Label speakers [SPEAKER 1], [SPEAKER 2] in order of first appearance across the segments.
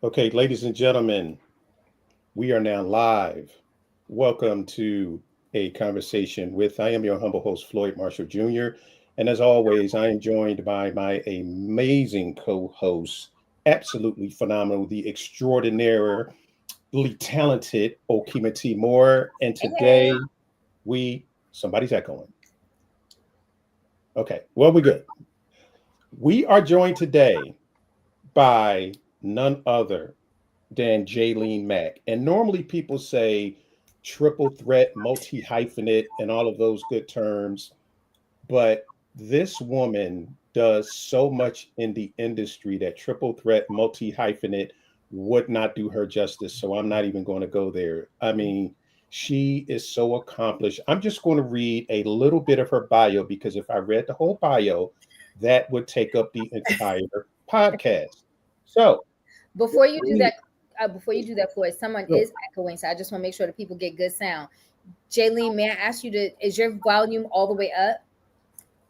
[SPEAKER 1] Okay, ladies and gentlemen, we are now live. Welcome to a conversation with, I am your humble host, Floyd Marshall Jr. And as always, I am joined by my amazing co-host, absolutely phenomenal, the extraordinarily talented Okima T. Moore. And
[SPEAKER 2] Hey.
[SPEAKER 1] today somebody's echoing. Okay, well, we're good. We are joined today by none other than Jalene Mack. And normally people say triple threat, multi hyphenate, and all of those good terms. But this woman does so much in the industry that triple threat, multi hyphenate would not do her justice. So I'm not even going to go there. I mean, she is so accomplished. I'm just going to read a little bit of her bio because if I read the whole bio, that would take up the entire podcast. So,
[SPEAKER 2] Before you do that, Floyd, someone is echoing, so I just want to make sure that people get good sound. Jalene, may I ask you is your volume all the way up?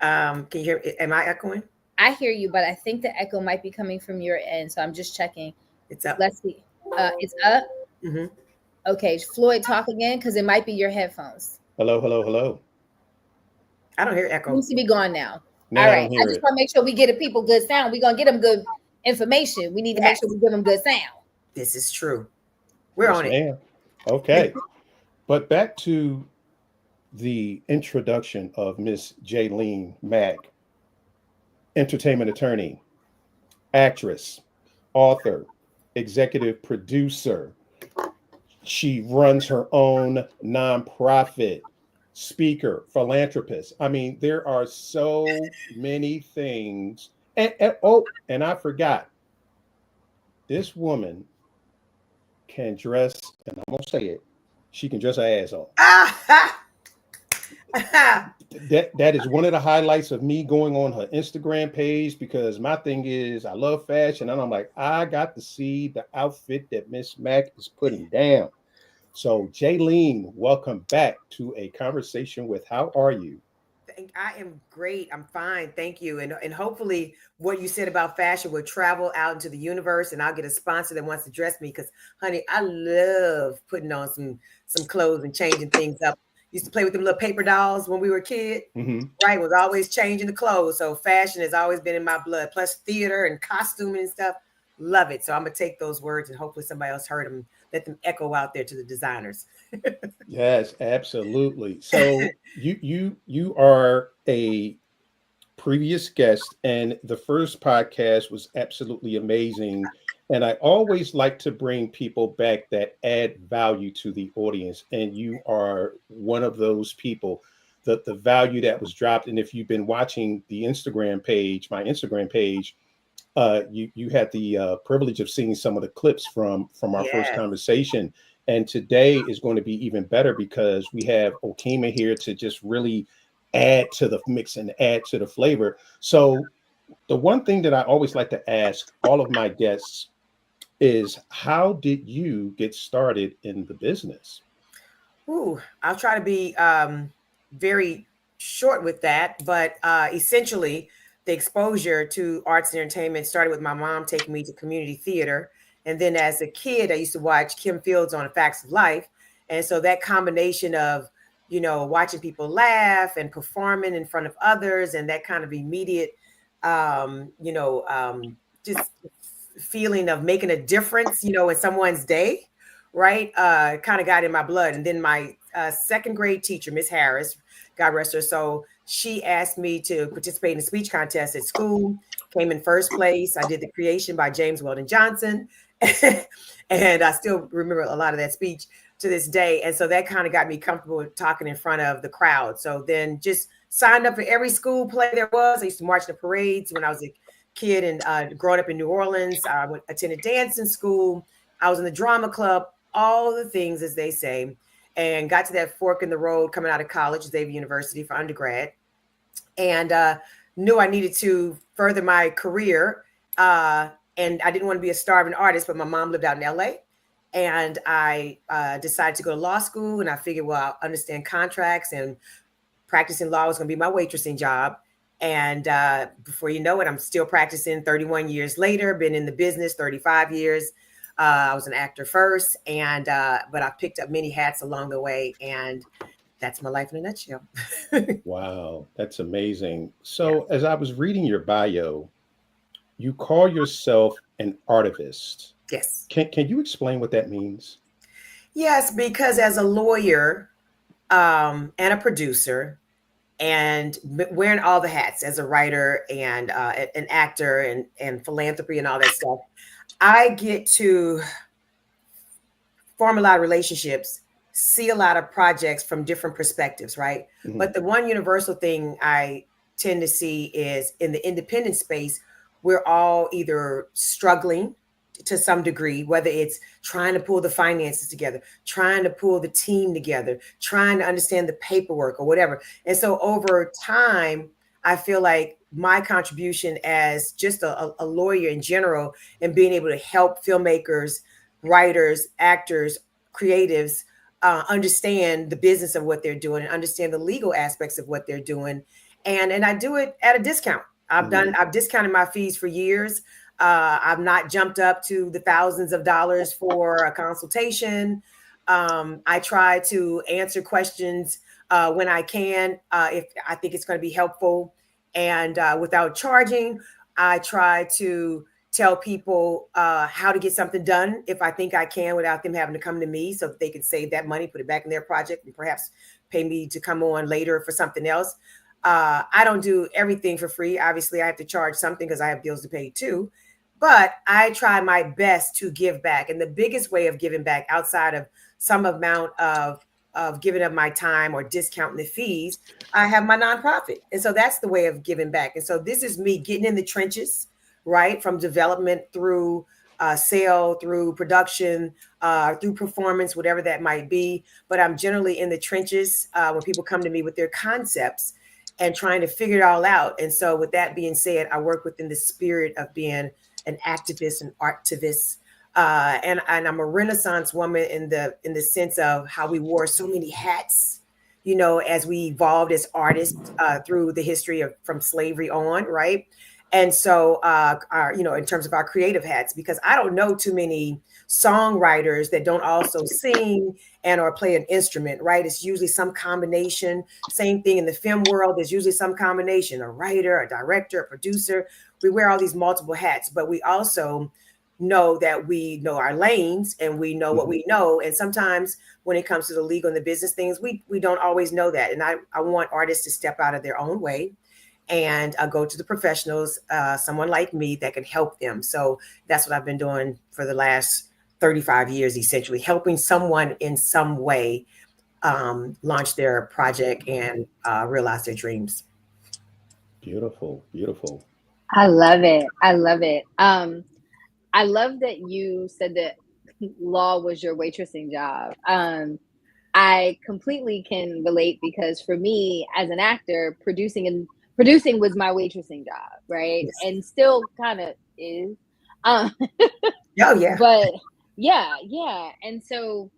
[SPEAKER 3] Can you hear? Am I echoing?
[SPEAKER 2] I hear you, but I think the echo might be coming from your end, so I'm just checking.
[SPEAKER 3] It's up.
[SPEAKER 2] Let's see. It's up.
[SPEAKER 3] Mm-hmm.
[SPEAKER 2] Okay, Floyd, talk again because it might be your headphones.
[SPEAKER 1] Hello, hello, hello.
[SPEAKER 3] I don't hear echo.
[SPEAKER 2] Seems to be gone now.
[SPEAKER 1] Now
[SPEAKER 2] All right.
[SPEAKER 1] I
[SPEAKER 2] I just want to make sure we get people good sound. We're gonna get them good information. We need to make sure we give them good sound.
[SPEAKER 3] This is true. We're on it.
[SPEAKER 1] Okay. But back to the introduction of Miss Jalene Mack, entertainment attorney, actress, author, executive producer. She runs her own nonprofit, speaker, philanthropist. I mean, there are so many things. And I forgot. This woman can dress, and I'm gonna say it. She can dress her ass off. That is one of the highlights of me going on her Instagram page because my thing is I love fashion and I'm like, I got to see the outfit that Miss Mack is putting down. So Jalene, welcome back to a conversation with How Are You?
[SPEAKER 3] I am great. I'm fine. Thank you. And hopefully what you said about fashion will travel out into the universe and I'll get a sponsor that wants to dress me because honey, I love putting on some clothes and changing things up. Used to play with them little paper dolls when we were a kid, right? Was always changing the clothes. So fashion has always been in my blood, plus theater and costuming and stuff. Love it. So I'm going to take those words and hopefully somebody else heard them, let them echo out there to the designers.
[SPEAKER 1] Yes, absolutely. So you are a previous guest and the first podcast was absolutely amazing. And I always like to bring people back that add value to the audience. And you are one of those people. The value that was dropped. And if you've been watching the Instagram page, my Instagram page, you had the privilege of seeing some of the clips from our first conversation. And today is going to be even better because we have Okima here to just really add to the mix and add to the flavor. So the one thing that I always like to ask all of my guests is how did you get started in the business?
[SPEAKER 3] Ooh, I'll try to be very short with that, but essentially the exposure to arts and entertainment started with my mom taking me to community theater. And then as a kid, I used to watch Kim Fields on Facts of Life. And so that combination of, watching people laugh and performing in front of others and that kind of immediate, just feeling of making a difference, in someone's day, right? Kind of got in my blood. And then my second grade teacher, Miss Harris, God rest her soul, she asked me to participate in a speech contest at school, came in first place. I did The Creation by James Weldon Johnson. And I still remember a lot of that speech to this day. And so that kind of got me comfortable with talking in front of the crowd. So then just signed up for every school play there was. I used to march in the parades when I was a kid and growing up in New Orleans. I attended dance in school. I was in the drama club, all the things, as they say, and got to that fork in the road coming out of college, Xavier University for undergrad, and knew I needed to further my career. And I didn't want to be a starving artist, but my mom lived out in LA. And I decided to go to law school. And I figured, well, I'll understand contracts and practicing law was going to be my waitressing job. And before you know it, I'm still practicing 31 years later, been in the business 35 years. I was an actor first, and but I picked up many hats along the way, and that's my life in a nutshell.
[SPEAKER 1] Wow, that's amazing.
[SPEAKER 3] Yeah.
[SPEAKER 1] So, as I was reading your bio, you call yourself an artivist.
[SPEAKER 3] Yes.
[SPEAKER 1] Can you explain what that means?
[SPEAKER 3] Yes, because as a lawyer and a producer, and wearing all the hats as a writer and an actor and philanthropy and all that stuff, I get to form a lot of relationships, see a lot of projects from different perspectives, right?
[SPEAKER 1] Mhm.
[SPEAKER 3] But the one universal thing I tend to see is in the independent space, we're all either struggling to some degree, whether it's trying to pull the finances together, trying to pull the team together, trying to understand the paperwork or whatever. And so over time, I feel like my contribution as just a lawyer in general and being able to help filmmakers, writers, actors, creatives understand the business of what they're doing and understand the legal aspects of what they're doing. And I do it at a discount. I've discounted my fees for years. I've not jumped up to the thousands of dollars for a consultation. I try to answer questions when I can, if I think it's going to be helpful, and without charging. I try to tell people how to get something done if I think I can without them having to come to me, so that they can save that money, put it back in their project, and perhaps pay me to come on later for something else. I don't do everything for free. Obviously, I have to charge something because I have bills to pay too. But I try my best to give back. And the biggest way of giving back, outside of some amount of giving up my time or discounting the fees, I have my nonprofit. And so that's the way of giving back. And so this is me getting in the trenches, right? From development through sale, through production, through performance, whatever that might be. But I'm generally in the trenches when people come to me with their concepts and trying to figure it all out. And so with that being said, I work within the spirit of being an activist and ARTivist. And I'm a Renaissance woman in the sense of how we wore so many hats, you know, as we evolved as artists through the history of from slavery on, right? And so, in terms of our creative hats, because I don't know too many songwriters that don't also sing and or play an instrument, right? It's usually some combination. Same thing in the film world. There's usually some combination, a writer, a director, a producer. We wear all these multiple hats, but we also know that we know our lanes and we know what we know. And sometimes when it comes to the legal and the business things, we don't always know that. And I want artists to step out of their own way and go to the professionals, someone like me that can help them. So that's what I've been doing for the last 35 years, essentially helping someone in some way launch their project and realize their dreams.
[SPEAKER 1] Beautiful, beautiful.
[SPEAKER 2] I love it. I love it. I love that you said that law was your waitressing job. I completely can relate, because for me as an actor, producing was my waitressing job, right?
[SPEAKER 3] Yes.
[SPEAKER 2] And still kind of is.
[SPEAKER 3] Oh yeah.
[SPEAKER 2] But yeah. And so,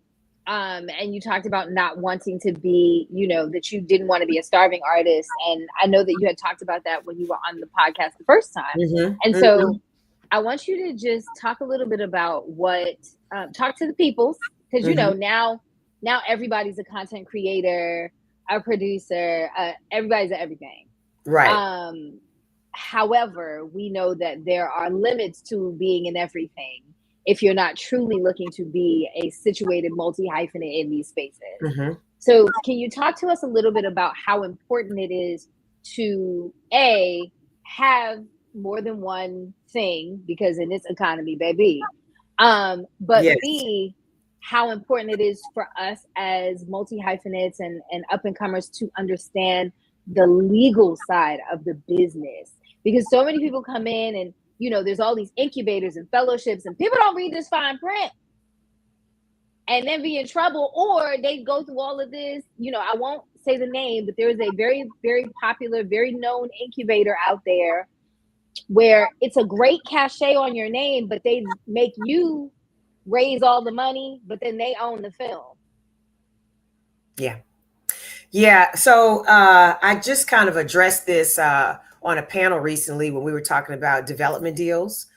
[SPEAKER 2] and you talked about not wanting to be, that you didn't want to be a starving artist. And I know that you had talked about that when you were on the podcast the first time. And so I want you to just talk a little bit about talk to the peoples, because, now everybody's a content creator, a producer, everybody's at everything.
[SPEAKER 3] Right.
[SPEAKER 2] However, we know that there are limits to being in everything if you're not truly looking to be a situated multi-hyphenate in these spaces. So can you talk to us a little bit about how important it is to have more than one thing, because in this economy, baby, but
[SPEAKER 3] yes.
[SPEAKER 2] B, how important it is for us as multi-hyphenates and up-and-comers to understand the legal side of the business. Because so many people come in and, there's all these incubators and fellowships, and people don't read this fine print and then be in trouble, or they go through all of this. I won't say the name, but there is a very, very popular, very known incubator out there where it's a great cachet on your name, but they make you raise all the money, but then they own the film.
[SPEAKER 3] Yeah. So I just kind of addressed this on a panel recently when we were talking about development deals.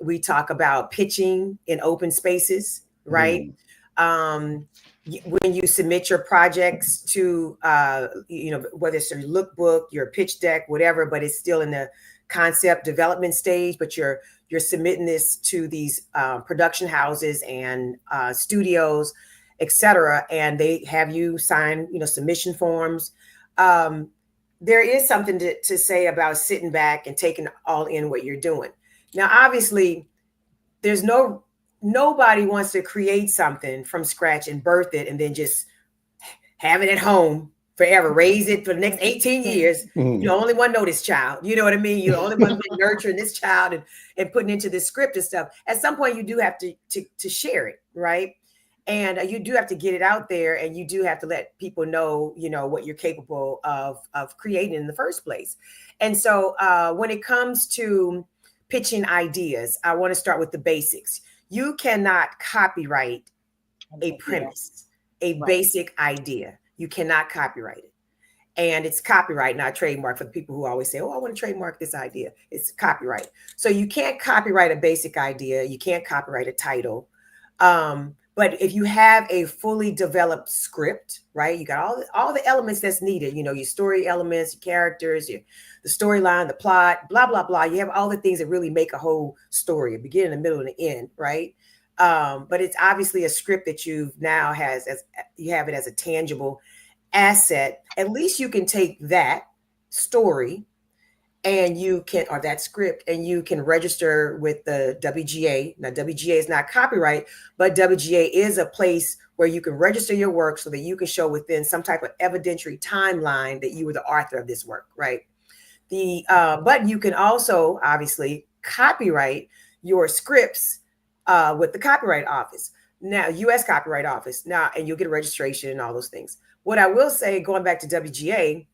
[SPEAKER 3] We talk about pitching in open spaces, right? When you submit your projects to, whether it's your lookbook, your pitch deck, whatever, but it's still in the concept development stage, but you're submitting this to these production houses and studios, etc., and they have you sign, submission forms. There is something to say about sitting back and taking all in what you're doing. Now, obviously, there's nobody wants to create something from scratch and birth it and then just have it at home forever, raise it for the next 18 years. You're the only one know this child. You know what I mean? You're the only one nurturing this child and putting into this script and stuff. At some point, you do have to share it, right? And you do have to get it out there, and you do have to let people know, what you're capable of creating in the first place. And so when it comes to pitching ideas, I want to start with the basics. You cannot copyright a premise, a basic idea. You cannot copyright it. And it's copyright, not trademark, for the people who always say, oh, I want to trademark this idea. It's copyright. So you can't copyright a basic idea. You can't copyright a title. But if you have a fully developed script, right, you got all the elements that's needed, your story elements, your characters, the storyline, the plot, blah, blah, blah. You have all the things that really make a whole story, a beginning, a middle, and an end, right? But it's obviously a script that you have it as a tangible asset. At least you can take that story or that script, and you can register with the WGA. Now, WGA is not copyright, but WGA is a place where you can register your work so that you can show within some type of evidentiary timeline that you were the author of this work, right? But you can also obviously copyright your scripts with the Copyright Office. Now, U.S. Copyright Office. Now, and you'll get a registration and all those things. What I will say, going back to WGA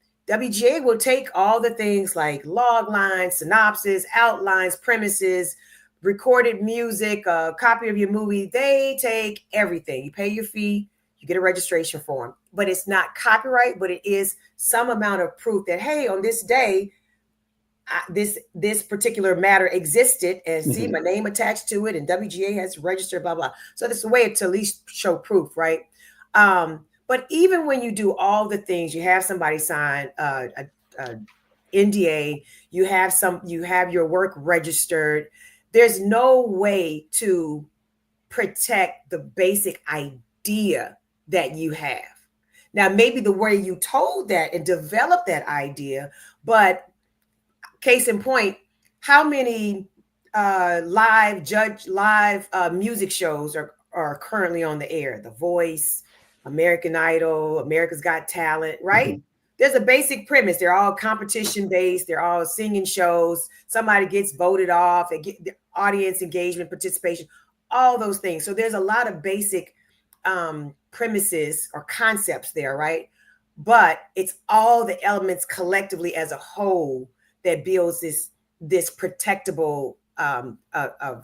[SPEAKER 3] will take all the things like log lines, synopsis, outlines, premises, recorded music, a copy of your movie. They take everything. You pay your fee, you get a registration form, but it's not copyright, but it is some amount of proof that, hey, on this day, this particular matter existed, and see my name attached to it, and WGA has registered, blah, blah. So that's a way to at least show proof, right? But even when you do all the things, you have somebody sign a NDA, you have your work registered. There's no way to protect the basic idea that you have. Now, maybe the way you told that and developed that idea, but case in point, how many live music shows are currently on the air? The Voice, American Idol, America's Got Talent, right? There's a basic premise. They're all competition based. They're all singing shows. Somebody gets voted off. They get the audience engagement, participation, all those things. So there's a lot of basic premises or concepts there, right? But it's all the elements collectively as a whole that builds this protectable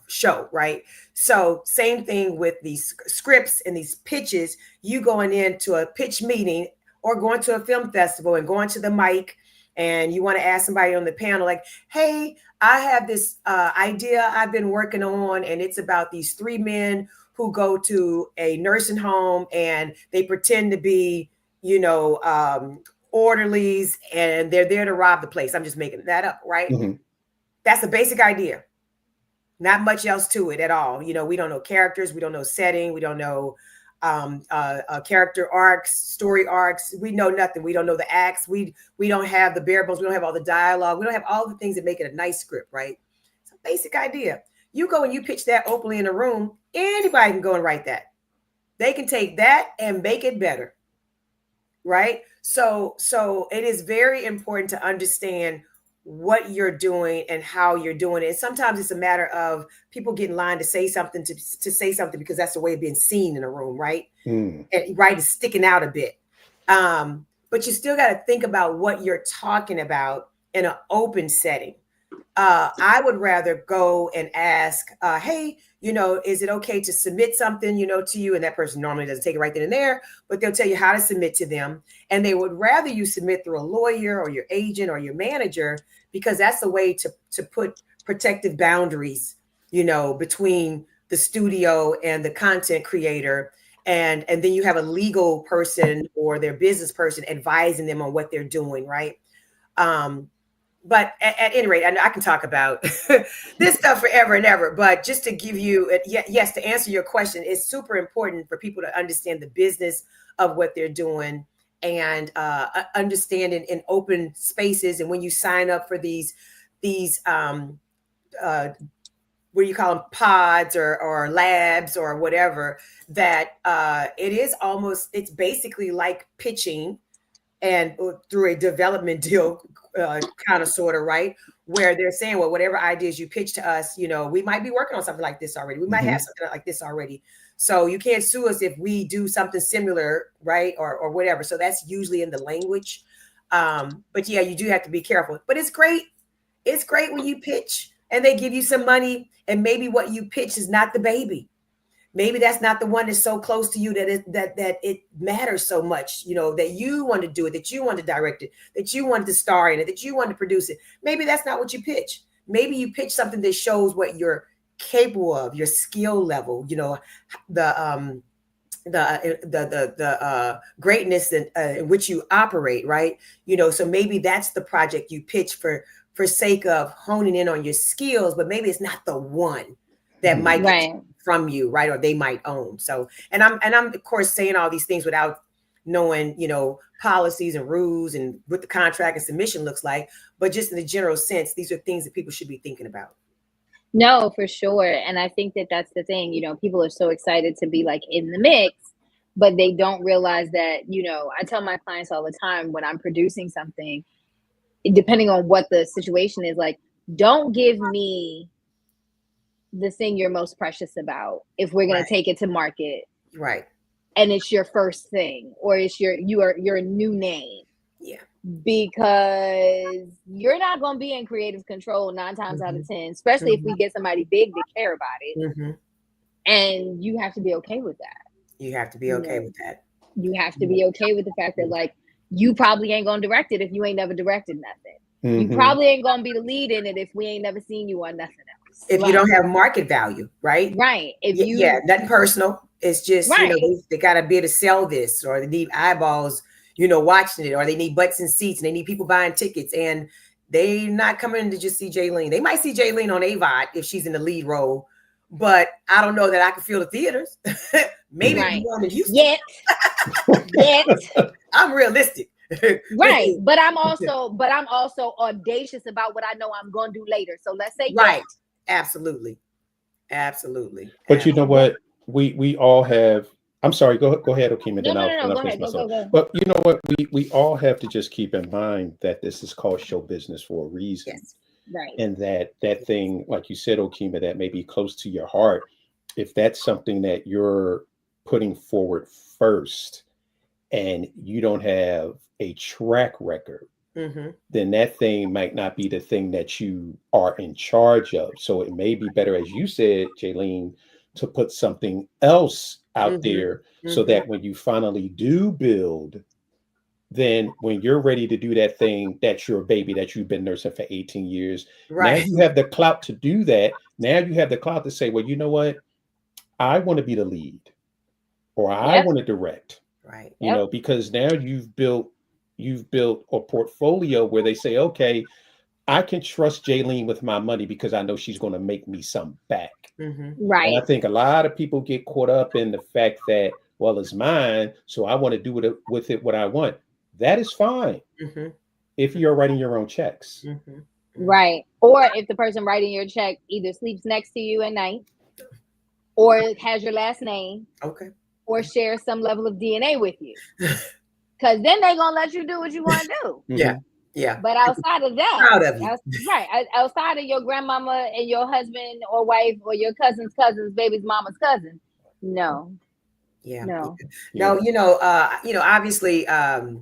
[SPEAKER 3] show, right? So same thing with these scripts and these pitches. You going into a pitch meeting or going to a film festival and going to the mic, and you want to ask somebody on the panel, like, hey, I have this idea I've been working on, and it's about these three men who go to a nursing home and they pretend to be, orderlies, and they're there to rob the place. I'm just making that up, right? That's a basic idea. Not much else to it at all. We don't know characters. We don't know setting. We don't know character arcs, story arcs. We know nothing. We don't know the acts. We don't have the bare bones. We don't have all the dialogue. We don't have all the things that make it a nice script, right? It's a basic idea. You go and you pitch that openly in a room, anybody can go and write that. They can take that and make it better, right? So it is very important to understand what you're doing and how you're doing it. And sometimes it's a matter of people get in line to say something, to say something because that's the way of being seen in a room, right? And right is sticking out a bit. But you still got to think about what you're talking about in an open setting. I would rather go and ask, hey, is it okay to submit something, to you? And that person normally doesn't take it right then and there, but they'll tell you how to submit to them. And they would rather you submit through a lawyer or your agent or your manager, because that's the way to protective boundaries, between the studio and the content creator. And then you have a legal person or their business person advising them on what they're doing, right? But at any rate, I can talk about this stuff forever and ever. But just to give you, yes, to answer your question, it's super important for people to understand the business of what they're doing and understanding in open spaces. And when you sign up for these what do you call them, pods or labs or whatever, that it's basically like pitching and through a development deal, kind of sort of, right, where they're saying, well, whatever ideas you pitch to us, we might be working on something like this already. We might have something like this already. So you can't sue us if we do something similar, right, or whatever. So that's usually in the language. But yeah, you do have to be careful. But it's great. It's great when you pitch and they give you some money, and maybe what you pitch is not the baby. Maybe that's not the one that's so close to you that it matters so much, that you want to do it, that you want to direct it, that you want to star in it, that you want to produce it. Maybe that's not what you pitch. Maybe you pitch something that shows what you're capable of, your skill level, the greatness in which you operate, right? So maybe that's the project you pitch for sake of honing in on your skills, but maybe it's not the one that might get from you, right? Or they might own. So, and I'm of course saying all these things without knowing, policies and rules and what the contract and submission looks like, but just in the general sense, these are things that people should be thinking about.
[SPEAKER 2] No, for sure. And I think that that's the thing, people are so excited to be like in the mix, but they don't realize that, I tell my clients all the time when I'm producing something, depending on what the situation is, like, don't give me the thing you're most precious about if we're going to take it to market.
[SPEAKER 3] Right.
[SPEAKER 2] And it's your first thing, or it's your new name.
[SPEAKER 3] Yeah.
[SPEAKER 2] Because you're not going to be in creative control 9 times out of 10, especially if we get somebody big to care about it. And you have to be okay with that.
[SPEAKER 3] You have to be okay with that.
[SPEAKER 2] You have to be okay with the fact that, like, you probably ain't going to direct it if you ain't never directed nothing. You probably ain't going to be the lead in it if we ain't never seen you on nothing else.
[SPEAKER 3] If you don't have market value, right?
[SPEAKER 2] Right.
[SPEAKER 3] Nothing personal. It's just, they got to be able to sell this, or they need eyeballs, watching it, or they need butts and seats, and they need people buying tickets, and they not coming in to just see Jalene. They might see Jalene on AVOD if she's in the lead role, but I don't know that I can fill the theaters. Maybe one in Houston. Yet. I'm realistic.
[SPEAKER 2] Right. But I'm also audacious about what I know I'm going to do later. So let's say
[SPEAKER 3] right. Absolutely.
[SPEAKER 1] But you know what? We all have. I'm sorry. Go ahead, Okima.
[SPEAKER 2] Then I'll finish myself. Go.
[SPEAKER 1] But you know what? We all have to just keep in mind that this is called show business for a reason.
[SPEAKER 2] Yes. Right.
[SPEAKER 1] And that thing, like you said, Okima, that may be close to your heart. If that's something that you're putting forward first, and you don't have a track record, then that thing might not be the thing that you are in charge of. So it may be better, as you said, Jalene, to put something else out there so that when you finally do build, then when you're ready to do that thing, that's your baby that you've been nursing for 18 years. Right. Now you have the clout to do that. Now you have the clout to say, well, you know what? I want to be the lead, or I want to direct.
[SPEAKER 3] Right.
[SPEAKER 1] Because now you've built a portfolio where they say, okay, I can trust Jalene with my money because I know she's going to make me some back.
[SPEAKER 2] Right.
[SPEAKER 1] And I think a lot of people get caught up in the fact that, well, it's mine, so I want to do with it what I want. That is fine if you're writing your own checks.
[SPEAKER 2] Right. Or if the person writing your check either sleeps next to you at night, or has your last name.
[SPEAKER 3] Okay.
[SPEAKER 2] Or share some level of DNA with you. Because then they're going to let you do what you want to do.
[SPEAKER 3] Yeah.
[SPEAKER 2] But outside of that,
[SPEAKER 3] proud of you.
[SPEAKER 2] Outside of your grandmama and your husband or wife or your cousin's baby's mama's cousin, no.
[SPEAKER 3] Yeah. No, obviously a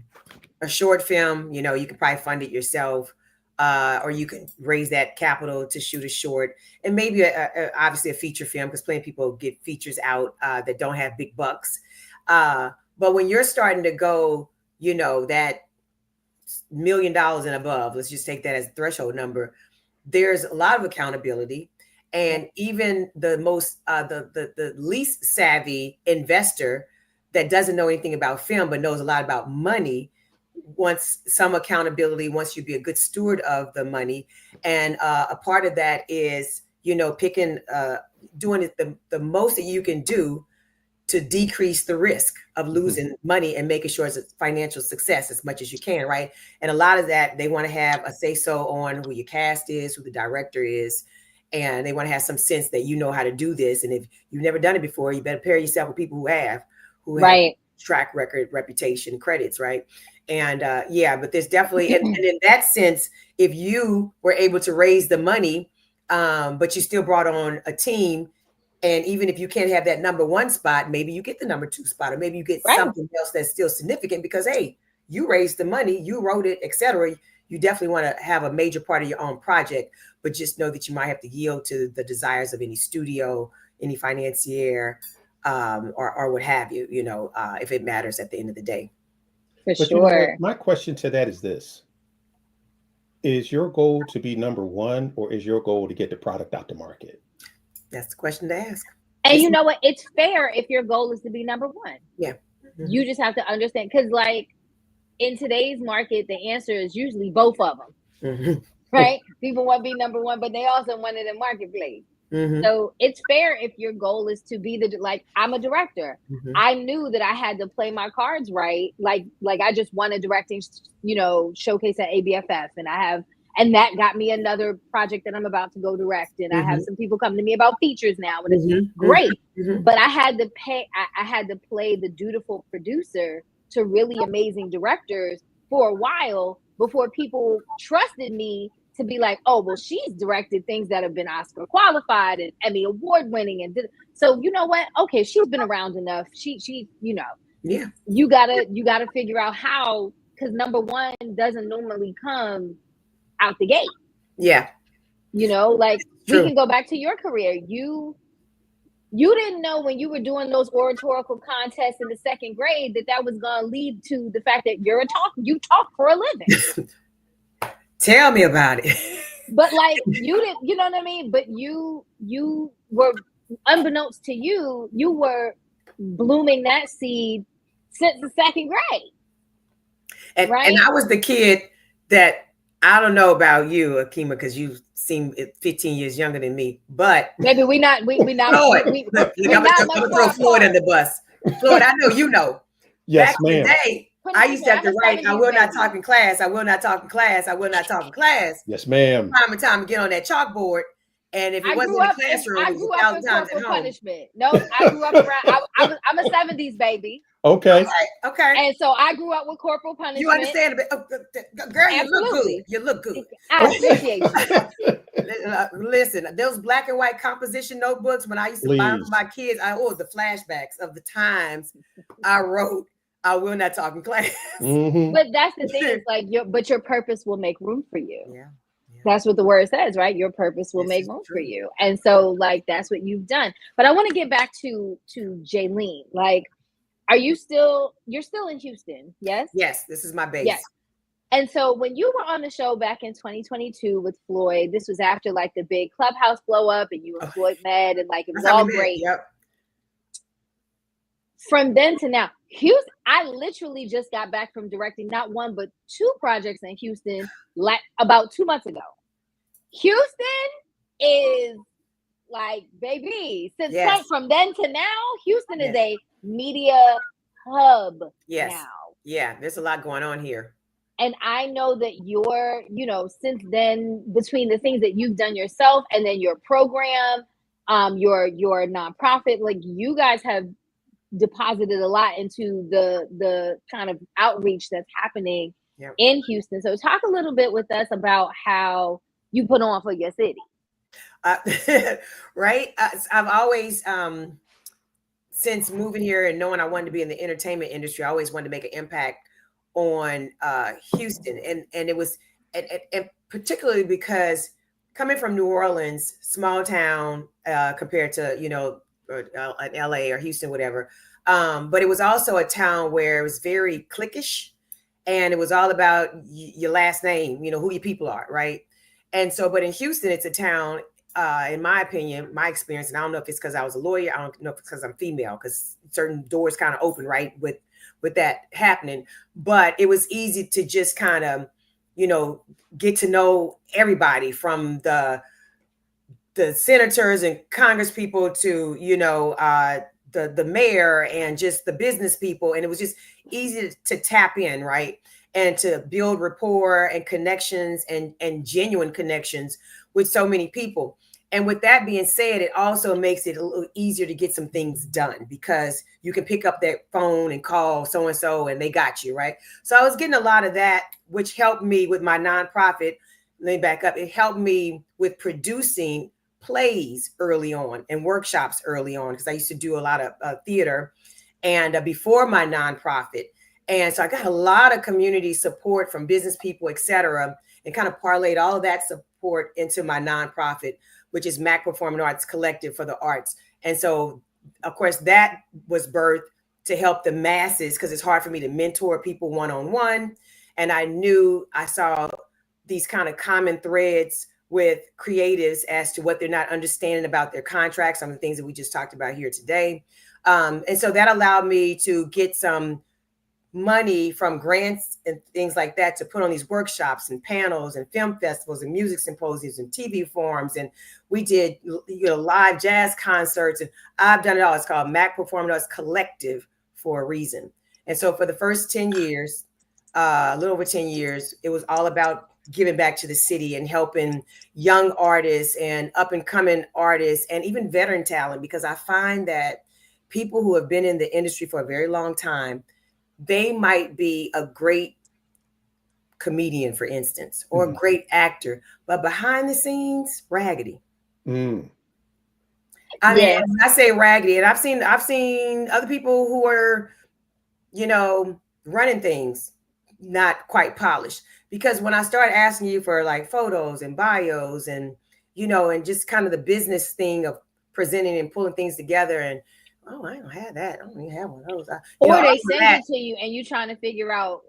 [SPEAKER 3] short film, you can probably fund it yourself, or you can raise that capital to shoot a short, and maybe obviously a feature film, because plenty of people get features out that don't have big bucks. But when you're starting to go, that $1 million and above, let's just take that as a threshold number, there's a lot of accountability. And even the most, the least savvy investor that doesn't know anything about film, but knows a lot about money, wants some accountability, wants you to be a good steward of the money. And a part of that is, picking, doing it the most that you can do to decrease the risk of losing money and making sure it's a financial success as much as you can, right? And a lot of that, they want to have a say-so on who your cast is, who the director is, and they want to have some sense that you know how to do this. And if you've never done it before, you better pair yourself with people who have track record, reputation, credits, right? And but there's definitely, and in that sense, if you were able to raise the money, but you still brought on a team, and even if you can't have that number one spot, maybe you get the number two spot, or maybe you get something else that's still significant because, hey, you raised the money, you wrote it, etc. You definitely want to have a major part of your own project, but just know that you might have to yield to the desires of any studio, any financier, or what have you, if it matters at the end of the day.
[SPEAKER 2] But sure.
[SPEAKER 1] My question to that is this. Is your goal to be number one, or is your goal to get the product out the market?
[SPEAKER 3] That's the question to ask.
[SPEAKER 2] And you know what? It's fair if your goal is to be number one.
[SPEAKER 3] Yeah.
[SPEAKER 2] Mm-hmm. You just have to understand, because like in today's market, the answer is usually both of them. Mm-hmm. Right? People want to be number one, but they also want it in marketplace. Mm-hmm. So it's fair if your goal is to be I'm a director. Mm-hmm. I knew that I had to play my cards right. Like I just won a directing, showcase at ABFF, and that got me another project that I'm about to go direct. And I have some people coming to me about features now, and it's great. Mm-hmm. But I had to I had to play the dutiful producer to really amazing directors for a while before people trusted me to be like, oh, well, she's directed things that have been Oscar qualified and Emmy award winning. So you know what? Okay, she's been around enough. She, you gotta figure out how, because number one doesn't normally come out the gate.
[SPEAKER 3] Yeah.
[SPEAKER 2] We can go back to your career. You didn't know when you were doing those oratorical contests in the second grade that was going to lead to the fact that you talk for a living.
[SPEAKER 3] Tell me about it.
[SPEAKER 2] But you didn't, you know what I mean? But you were, unbeknownst to you, you were blooming that seed since the second grade.
[SPEAKER 3] And,
[SPEAKER 2] right?
[SPEAKER 3] And I was the kid that, I don't know about you, Akima, because you seem 15 years younger than me, but
[SPEAKER 2] maybe we not
[SPEAKER 3] Floyd. I'm gonna throw Floyd on the bus. Floyd, I know you know.
[SPEAKER 1] Yes,
[SPEAKER 3] back
[SPEAKER 1] ma'am.
[SPEAKER 3] in the day, I used to have to write, I will not talk in class, I will not talk in class, I will not talk in class.
[SPEAKER 1] Yes, ma'am.
[SPEAKER 3] Time and time to get on that chalkboard. And if it wasn't in the classroom,
[SPEAKER 2] I
[SPEAKER 3] it was
[SPEAKER 2] grew
[SPEAKER 3] 1,000
[SPEAKER 2] up
[SPEAKER 3] times at home.
[SPEAKER 2] Punishment. No, I grew up around, I'm a 70s baby.
[SPEAKER 1] Okay.
[SPEAKER 3] Okay.
[SPEAKER 2] And so I grew up with corporal punishment.
[SPEAKER 3] You understand a bit? Girl, you look good. You look good.
[SPEAKER 2] I appreciate you.
[SPEAKER 3] Listen, those black and white composition notebooks, when I used to buy them for my kids, the flashbacks of the times I wrote, I will not talk in class.
[SPEAKER 1] Mm-hmm.
[SPEAKER 2] But that's the thing, it's like your purpose will make room for you.
[SPEAKER 3] Yeah.
[SPEAKER 2] That's what the word says, right? Your purpose will make room for you. And so that's what you've done. But I want to get back to Jalene. You're still in Houston, yes?
[SPEAKER 3] Yes, this is my base.
[SPEAKER 2] Yes. And so when you were on the show back in 2022 with Floyd, this was after the big Clubhouse blow up, and you and Floyd met, and it was all great.
[SPEAKER 3] Yep.
[SPEAKER 2] From then to now, Houston, I literally just got back from directing not one, but two projects in Houston about 2 months ago. Houston is baby, from then to now, Houston is a media hub now.
[SPEAKER 3] Yeah, there's a lot going on here.
[SPEAKER 2] And I know that you're, since then, between the things that you've done yourself and then your program, your nonprofit, you guys have deposited a lot into the kind of outreach that's happening in Houston. So talk a little bit with us about how you put on for your city.
[SPEAKER 3] Right. I've always, since moving here and knowing I wanted to be in the entertainment industry, I always wanted to make an impact on Houston. And it was, and particularly because coming from New Orleans, small town, compared to, LA or Houston, whatever. But it was also a town where it was very cliquish, and it was all about your last name, who your people are, right? And so, but in Houston, it's a town, in my opinion, my experience, and I don't know if it's because I was a lawyer, I don't know if it's because I'm female, because certain doors kind of open, right, with that happening. But it was easy to just kind of, get to know everybody, from the senators and congress people to, the mayor and just the business people. And it was just easy to tap in, right? And to build rapport and connections and genuine connections with so many people. And with that being said, it also makes it a little easier to get some things done, because you can pick up that phone and call so-and-so and they got you, right? So I was getting a lot of that, which helped me with my nonprofit. Let me back up. It helped me with producing plays early on and workshops early on, because I used to do a lot of theater and before my nonprofit. And so I got a lot of community support from business people, et cetera, and kind of parlayed all of that support into my nonprofit, which is Mack Performing Arts Collective for the Arts. And so, of course, that was birthed to help the masses, because it's hard for me to mentor people one-on-one. And I saw these kind of common threads with creatives as to what they're not understanding about their contracts, some of the things that we just talked about here today. And so that allowed me to get some money from grants and things like that to put on these workshops and panels and film festivals and music symposiums and TV forums. And we did, live jazz concerts, and I've done it all. It's called Mack Performing Arts Collective for a reason. And so for the first 10 years, a little over 10 years, it was all about giving back to the city and helping young artists and up and coming artists and even veteran talent, because I find that people who have been in the industry for a very long time, they might be a great comedian, for instance, or a great actor, but behind the scenes, raggedy. I mean, when I say raggedy, and I've seen other people who are, running things not quite polished. Because when I start asking you for like photos and bios and, and just kind of the business thing of presenting and pulling things together, and I don't have that. I don't even have one of those.
[SPEAKER 2] Or they send it to you and you trying to figure out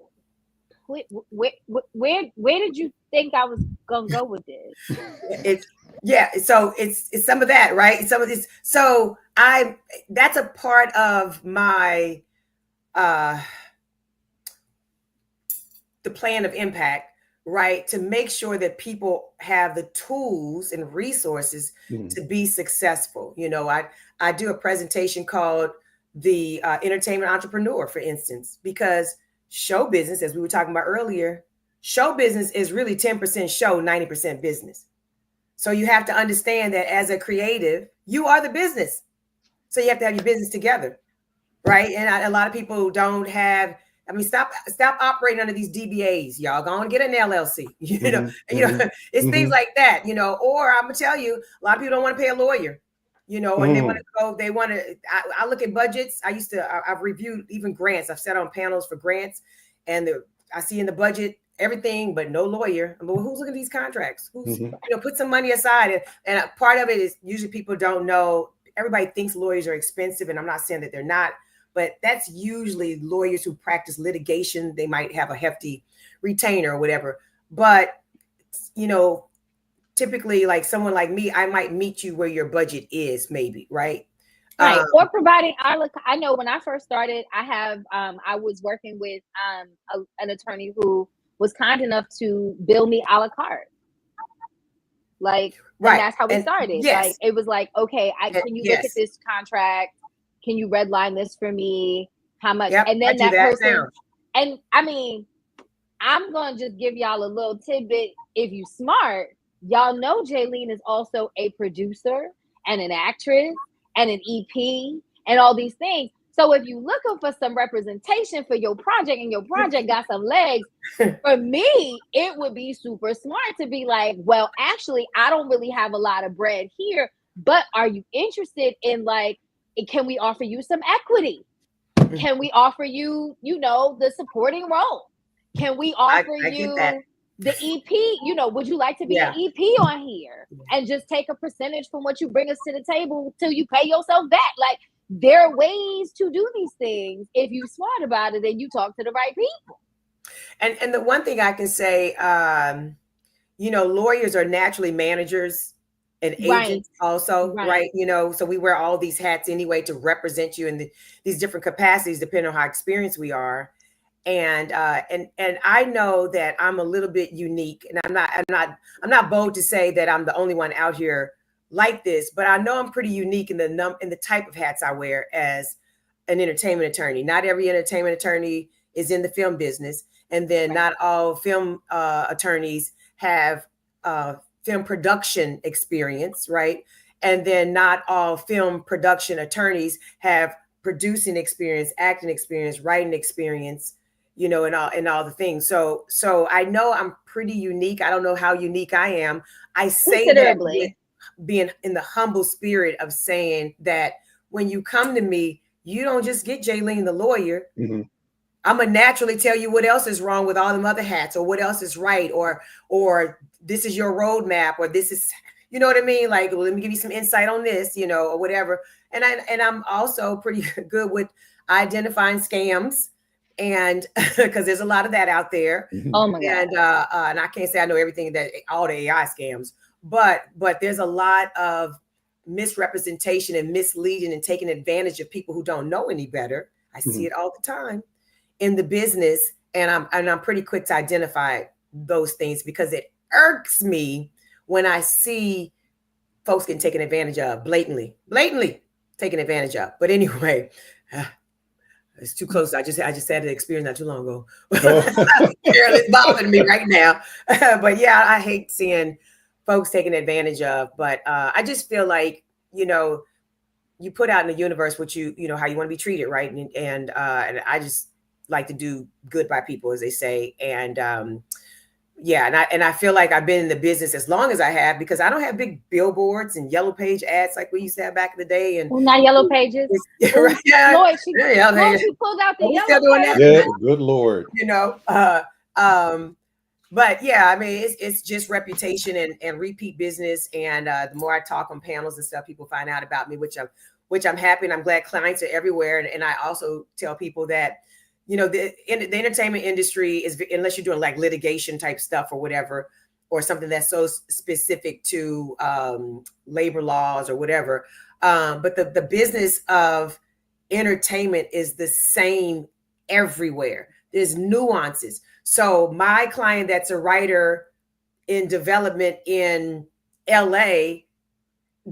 [SPEAKER 2] where did you think I was gonna go with this?
[SPEAKER 3] So it's some of that, right? Some of this. So that's a part of my the plan of impact, right? To make sure that people have the tools and resources to be successful. I do a presentation called the Entertainment Entrepreneur, for instance, because show business, as we were talking about earlier, show business is really 10% show, 90% business. So you have to understand that as a creative, you are the business. So you have to have your business together, right? And a lot of people don't have. I mean, stop operating under these DBAs, y'all. Go and get an LLC. It's things like that. Or I'm gonna tell you, a lot of people don't want to pay a lawyer. And they want to go. They want to. I look at budgets. I've reviewed even grants. I've sat on panels for grants, and I see in the budget everything, but no lawyer. I mean, who's looking at these contracts? Who's put some money aside? And a part of it is usually people don't know. Everybody thinks lawyers are expensive, and I'm not saying that they're not. But that's usually lawyers who practice litigation. They might have a hefty retainer or whatever. But, typically like someone like me, I might meet you where your budget is, maybe, right?
[SPEAKER 2] Right. Or providing I know when I first started, I was working with an attorney who was kind enough to bill me a la carte. Like, right. And that's how we started. Yes. Like, it was like, okay, can you look at this contract? Can you redline this for me? How much? Yep, and then that person, now. And I mean, I'm going to just give y'all a little tidbit. If you smart, y'all know Jalene is also a producer and an actress and an EP and all these things. So if you looking for some representation for your project and your project got some legs, for me, it would be super smart to be like, well, actually, I don't really have a lot of bread here, but are you interested in like, can we offer you some equity? Can we offer you, the supporting role? Can we offer you the EP? Would you like to be an EP on here and just take a percentage from what you bring us to the table till you pay yourself back? Like, there are ways to do these things if you're smart about it and you talk to the right people.
[SPEAKER 3] And the one thing I can say, lawyers are naturally managers and agents also, right? So we wear all these hats anyway to represent you in these different capacities, depending on how experienced we are. And I know that I'm a little bit unique, and I'm not bold to say that I'm the only one out here like this, but I know I'm pretty unique in the type of hats I wear as an entertainment attorney. Not every entertainment attorney is in the film business, and then not all film attorneys have film production experience, right? And then not all film production attorneys have producing experience, acting experience, writing experience, and all the things. So I know I'm pretty unique. I don't know how unique I am. I say that with being in the humble spirit of saying that when you come to me, you don't just get Jalene the lawyer.
[SPEAKER 1] Mm-hmm.
[SPEAKER 3] I'm gonna naturally tell you what else is wrong with all them other hats, or what else is right, or this is your roadmap, or this is, you know what I mean? Like, well, let me give you some insight on this, or whatever. And I'm also pretty good with identifying scams, and because there's a lot of that out there.
[SPEAKER 2] Oh my God.
[SPEAKER 3] And I can't say I know everything that all the AI scams, but there's a lot of misrepresentation and misleading and taking advantage of people who don't know any better. I see it all the time in the business, and I'm pretty quick to identify those things, because it irks me when I see folks getting taken advantage of blatantly taken advantage of. But anyway, it's too close. I just had an experience not too long ago. It's bothering me right now. But yeah, I hate seeing folks taken advantage of. But I just feel like, you put out in the universe what you how you want to be treated, right? And I just like to do good by people, as they say. And and I feel like I've been in the business as long as I have, because I don't have big billboards and yellow page ads like we used to have back in the day. And
[SPEAKER 2] not yellow pages.
[SPEAKER 3] Right,
[SPEAKER 2] Lord, she pulled out the yellow pages.
[SPEAKER 1] Yeah, good Lord.
[SPEAKER 3] But yeah, I mean, it's just reputation and repeat business. And the more I talk on panels and stuff, people find out about me, which I'm happy, and I'm glad clients are everywhere. And I also tell people that, the entertainment industry is, unless you're doing like litigation type stuff or whatever, or something that's so specific to labor laws or whatever. But the business of entertainment is the same everywhere. There's nuances. So my client that's a writer in development in LA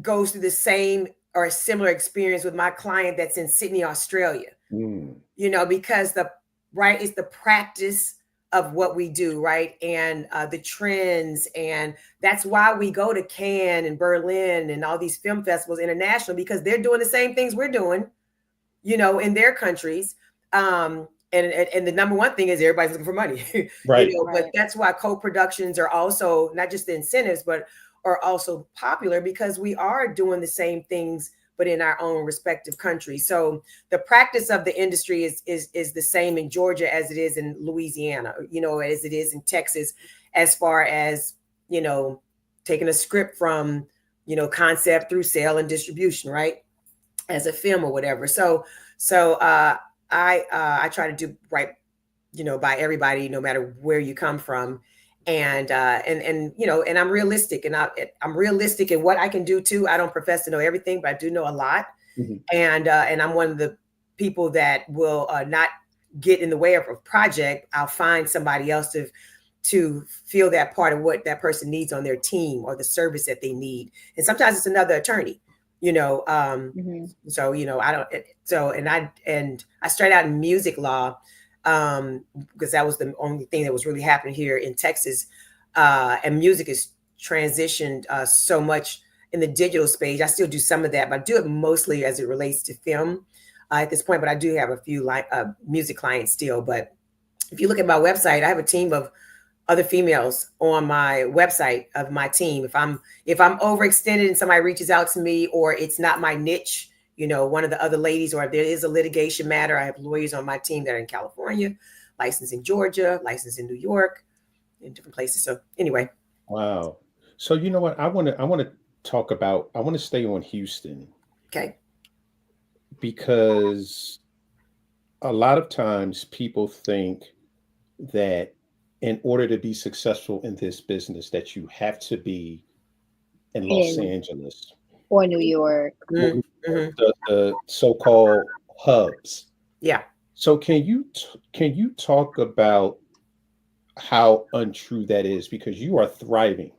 [SPEAKER 3] goes through the same or a similar experience with my client that's in Sydney, Australia. Because it's the practice of what we do, right? And the trends. And that's why we go to Cannes and Berlin and all these film festivals international, because they're doing the same things we're doing, in their countries. And the number one thing is everybody's looking for money,
[SPEAKER 1] right?
[SPEAKER 3] But that's why co-productions are also not just the incentives, but are also popular, because we are doing the same things, but in our own respective countries. So the practice of the industry is the same in Georgia as it is in Louisiana, as it is in Texas, as far as, taking a script from, concept through sale and distribution, right? As a film or whatever. So I try to do right, by everybody, no matter where you come from. And I'm realistic, and I'm realistic in what I can do too. I don't profess to know everything, but I do know a lot. And I'm one of the people that will not get in the way of a project. I'll find somebody else to feel that part of what that person needs on their team, or the service that they need. And sometimes it's another attorney. So, I don't, and I started out in music law, because that was the only thing that was really happening here in Texas. And music has transitioned so much in the digital space. I still do some of that, but I do it mostly as it relates to film at this point, but I do have a few music clients still. But if you look at my website, I have a team of other females on my website of my team. If I'm overextended and somebody reaches out to me, or it's not my niche, one of the other ladies, or if there is a litigation matter, I have lawyers on my team that are in California, licensed in Georgia, licensed in New York, in different places. So anyway.
[SPEAKER 1] Wow. So you know what? I want to stay on Houston.
[SPEAKER 3] Okay.
[SPEAKER 1] Because a lot of times people think that in order to be successful in this business that you have to be in Los Angeles
[SPEAKER 2] or New York,
[SPEAKER 3] Mm-hmm.
[SPEAKER 1] the so-called hubs?
[SPEAKER 3] Yeah.
[SPEAKER 1] So can you talk about how untrue that is, because you are thriving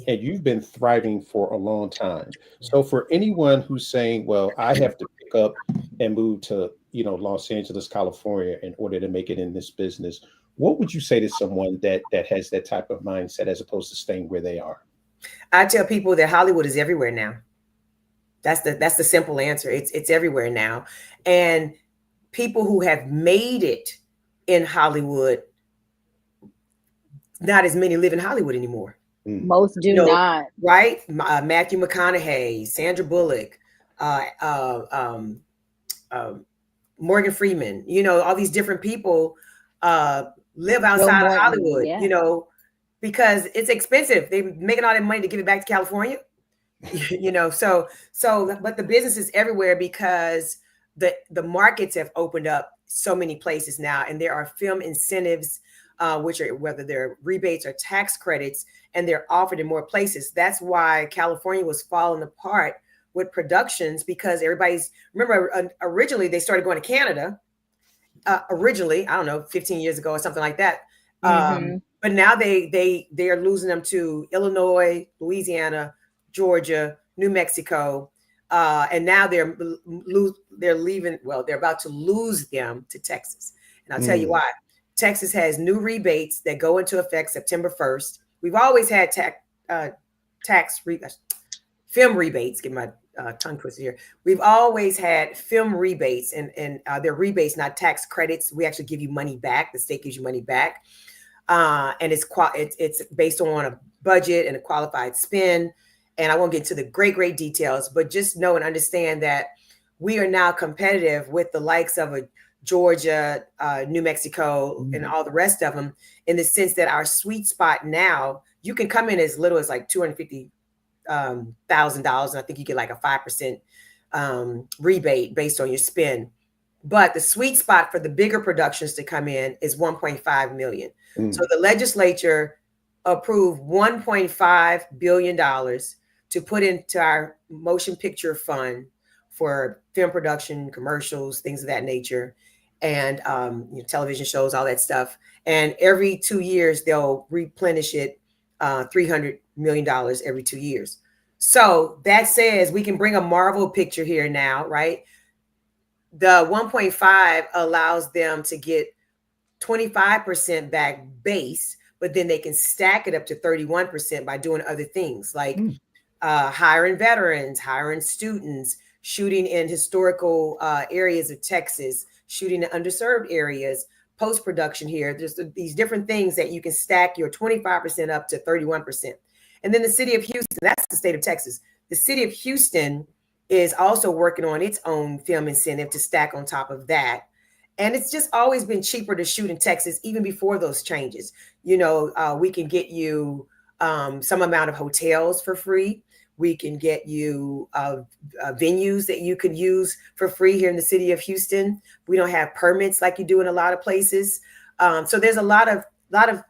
[SPEAKER 1] and you've been thriving for a long time. So for anyone who's saying, well, I have to pick up and move to, Los Angeles, California in order to make it in this business, what would you say to someone that has that type of mindset as opposed to staying where they are?
[SPEAKER 3] I tell people that Hollywood is everywhere now. That's the simple answer. It's everywhere now. And people who have made it in Hollywood, not as many live in Hollywood anymore.
[SPEAKER 2] Most do not.
[SPEAKER 3] Right? Matthew McConaughey, Sandra Bullock, Morgan Freeman, all these different people live outside of Hollywood,
[SPEAKER 2] yeah.
[SPEAKER 3] Because it's expensive. They're making all that money to give it back to California. So but the business is everywhere because the markets have opened up so many places now, and there are film incentives, which are, whether they're rebates or tax credits, and they're offered in more places. That's why California was falling apart with productions, because remember, originally they started going to Canada, originally, I don't know, 15 years ago or something like that. But now they are losing them to Illinois, Louisiana, Georgia, New Mexico, and now they're leaving. Well, they're about to lose them to Texas, and I'll tell you why. Texas has new rebates that go into effect September 1st. We've always had film rebates. Get my tongue twisted here. We've always had film rebates, and they're rebates, not tax credits. We actually give you money back. The state gives you money back, and it's based on a budget and a qualified spend. And I won't get into the great details, but just know and understand that we are now competitive with the likes of a Georgia, New Mexico, and all the rest of them, in the sense that our sweet spot now, you can come in as little as like $250,000, and I think you get like a 5% rebate based on your spend. But the sweet spot for the bigger productions to come in is $1.5 million. So the legislature approved $1.5 billion to put into our motion picture fund for film production, commercials, things of that nature, and television shows, all that stuff. And every 2 years, they'll replenish it, $300 million every 2 years. So that says we can bring a Marvel picture here now, right? The 1.5 allows them to get 25% back base, but then they can stack it up to 31% by doing other things like hiring veterans, hiring students, shooting in historical areas of Texas, shooting in underserved areas, post-production here. There's these different things that you can stack your 25% up to 31%. And then the city of Houston, that's the state of Texas. The city of Houston is also working on its own film incentive to stack on top of that. And it's just always been cheaper to shoot in Texas, even before those changes. We can get you some amount of hotels for free. We can get you venues that you could use for free here in the city of Houston. We don't have permits like you do in a lot of places. So there's a lot of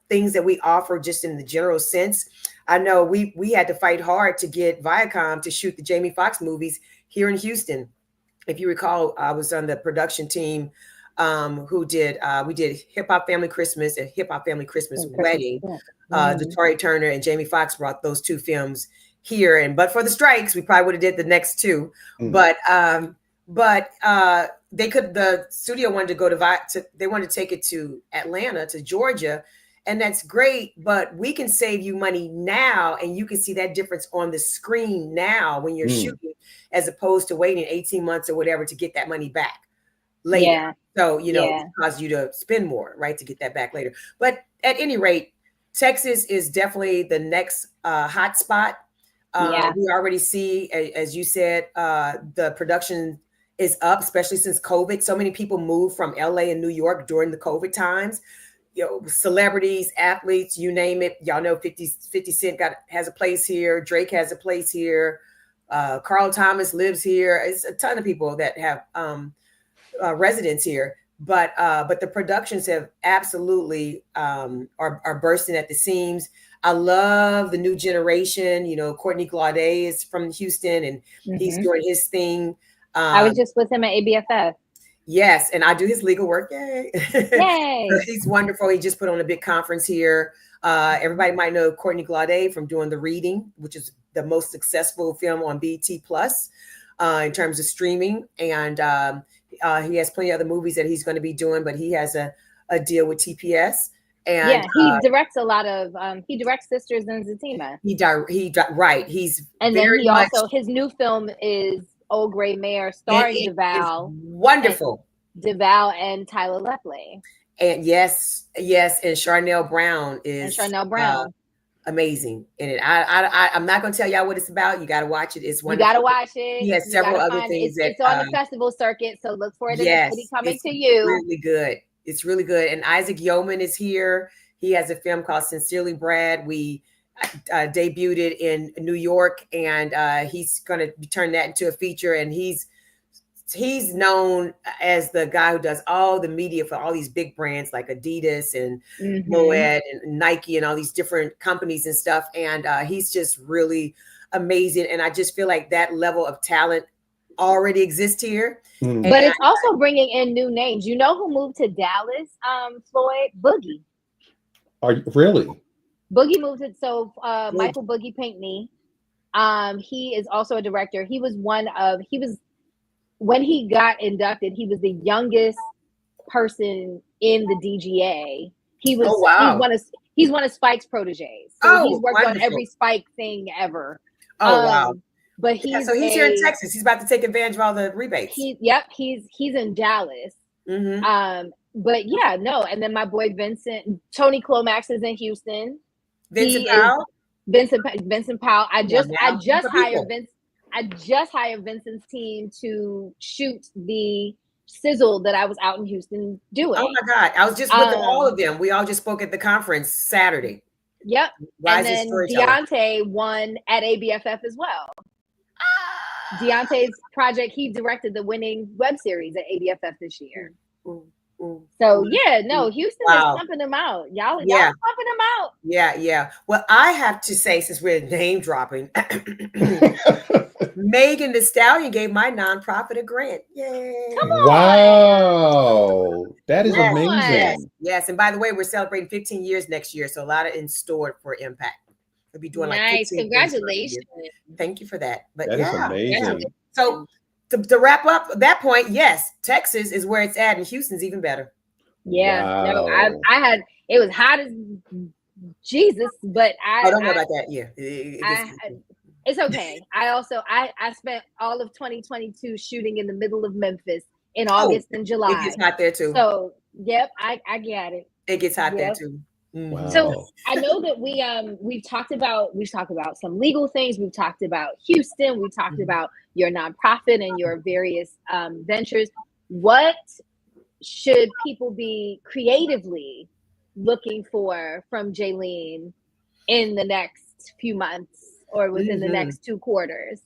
[SPEAKER 3] things that we offer just in the general sense. I know we had to fight hard to get Viacom to shoot the Jamie Foxx movies here in Houston. If you recall, I was on the production team we did Hip Hop Family Christmas and Hip Hop Family Christmas Wedding. Tori Turner and Jamie Foxx brought those two films here, but for the strikes, we probably would have did the next two. But the studio wanted to go they wanted to take it to Atlanta, to Georgia, and that's great. But we can save you money now, and you can see that difference on the screen now when you're shooting, as opposed to waiting 18 months or whatever to get that money back later.
[SPEAKER 2] Yeah.
[SPEAKER 3] So it caused you to spend more, right, to get that back later. But at any rate, Texas is definitely the next hot spot. We already see, as you said, the production is up, especially since COVID. So many people moved from LA and New York during the COVID times. Celebrities, athletes, you name it. Y'all know 50 Cent has a place here. Drake has a place here. Carl Thomas lives here. It's a ton of people that have residents here. but the productions have absolutely are bursting at the seams. I love the new generation. You know, Courtney Glaudet is from Houston, and he's doing his thing.
[SPEAKER 2] I was just with him at ABFF.
[SPEAKER 3] Yes, and I do his legal work. Yay!
[SPEAKER 2] Yay!
[SPEAKER 3] So he's wonderful. He just put on a big conference here. Everybody might know Courtney Glaudet from doing The Reading, which is the most successful film on BET Plus in terms of streaming. And he has plenty of other movies that he's going to be doing, but he has a deal with TPS. And
[SPEAKER 2] yeah, he directs a lot of he directs Sisters and Zatima.
[SPEAKER 3] Right. He's
[SPEAKER 2] and then he also his new film is Old Gray Mare, starring DeVal.
[SPEAKER 3] Wonderful.
[SPEAKER 2] DeVal and Tyler Lepley.
[SPEAKER 3] And yes, and Charnel Brown is amazing in it. I'm not going to tell y'all what it's about. You got to watch it. It's wonderful.
[SPEAKER 2] You got to watch it.
[SPEAKER 3] He has several other things.
[SPEAKER 2] It's on the festival circuit, so look for it in the city coming to you.
[SPEAKER 3] Really good. It's really good. And Isaac Yeoman is here. He has a film called Sincerely Brad. We debuted it in New York, and he's going to turn that into a feature. And he's known as the guy who does all the media for all these big brands like Adidas and Moet and Nike and all these different companies and stuff. And he's just really amazing. And I just feel like that level of talent already exists here.
[SPEAKER 2] But it's also bringing in new names. You know who moved to Dallas, Floyd? Boogie.
[SPEAKER 1] Are you really?
[SPEAKER 2] Boogie moved it. So Michael Boogie Pinkney. He is also a director. When he got inducted, he was the youngest person in the DGA. He was he's one of Spike's proteges. So he's worked on every Spike thing ever.
[SPEAKER 3] Wow.
[SPEAKER 2] But he's
[SPEAKER 3] here in Texas. He's about to take advantage of all the rebates.
[SPEAKER 2] He's in Dallas. But yeah, no. And then my boy Tony Clomax is in Houston.
[SPEAKER 3] Vincent Powell.
[SPEAKER 2] Vincent Powell. I just hired Vincent's team to shoot the sizzle that I was out in Houston doing.
[SPEAKER 3] Oh my God. I was just with all of them. We all just spoke at the conference Saturday.
[SPEAKER 2] Yep. And then Deontay won at ABFF as well. Deontay's project, he directed the winning web series at ABFF this year. So yeah, no, Houston is pumping them out. Y'all pumping them out.
[SPEAKER 3] Yeah. Well, I have to say, since we're name dropping, Megan Thee Stallion gave my nonprofit a grant. Yay!
[SPEAKER 2] Come on.
[SPEAKER 1] Wow, that is amazing.
[SPEAKER 3] Yes, and by the way, we're celebrating 15 years next year, so a lot in store for Impact. We'll be doing
[SPEAKER 2] nice. Congratulations!
[SPEAKER 3] Thank you for that. But
[SPEAKER 1] that is amazing.
[SPEAKER 3] So to wrap up that point, yes, Texas is where it's at, and Houston's even better.
[SPEAKER 2] Yeah, no, I had it was hot as Jesus, but I
[SPEAKER 3] don't know about that. Yeah,
[SPEAKER 2] it's okay. I spent all of 2022 shooting in the middle of Memphis in August and July.
[SPEAKER 3] It gets hot there too.
[SPEAKER 2] So yep, I get it.
[SPEAKER 3] It gets hot there too.
[SPEAKER 1] Wow.
[SPEAKER 2] So I know that we've talked about some legal things. We've talked about Houston. We talked about your nonprofit and your various ventures. What should people be creatively looking for from Jalene in the next few months or within the next 2 quarters?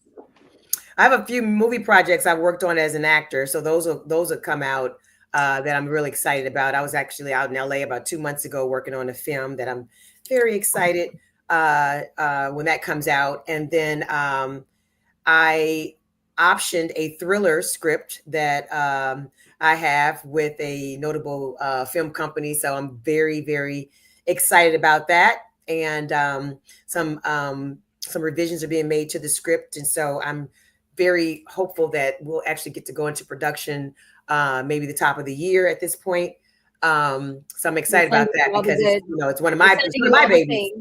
[SPEAKER 3] I have a few movie projects I've worked on as an actor, so those will come out. That I'm really excited about. I was actually out in LA about 2 months ago working on a film that I'm very excited when that comes out. And then I optioned a thriller script that I have with a notable film company. So I'm very, very excited about that. And some revisions are being made to the script. And so I'm very hopeful that we'll actually get to go into production maybe the top of the year at this point. So I'm excited about that because it's one of my babies.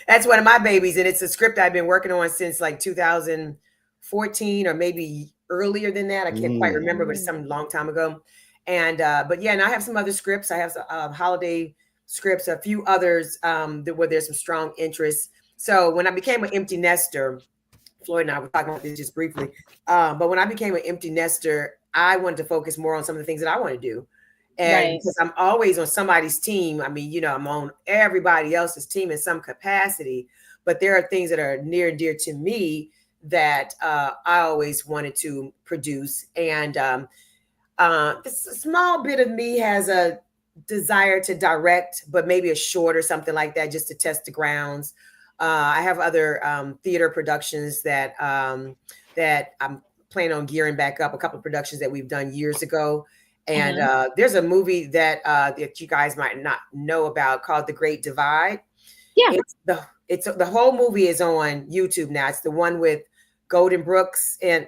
[SPEAKER 3] That's one of my babies, and it's a script I've been working on since like 2014 or maybe earlier than that. I can't quite remember, but it's some long time ago. And but yeah, and I have some other scripts. I have some holiday scripts, a few others where there's some strong interest. So when I became an empty nester, Floyd and I were talking about this just briefly. But when I became an empty nester, I wanted to focus more on some of the things that I want to do. And because I'm always on somebody's team, I mean, I'm on everybody else's team in some capacity, but there are things that are near and dear to me that I always wanted to produce. And This small bit of me has a desire to direct, but maybe a short or something like that, just to test the grounds. I have other theater productions that that I'm planning on gearing back up. A couple of productions that we've done years ago, and there's a movie that you guys might not know about called The Great Divide.
[SPEAKER 2] Yeah,
[SPEAKER 3] it's the whole movie is on YouTube now. It's the one with Golden Brooks, and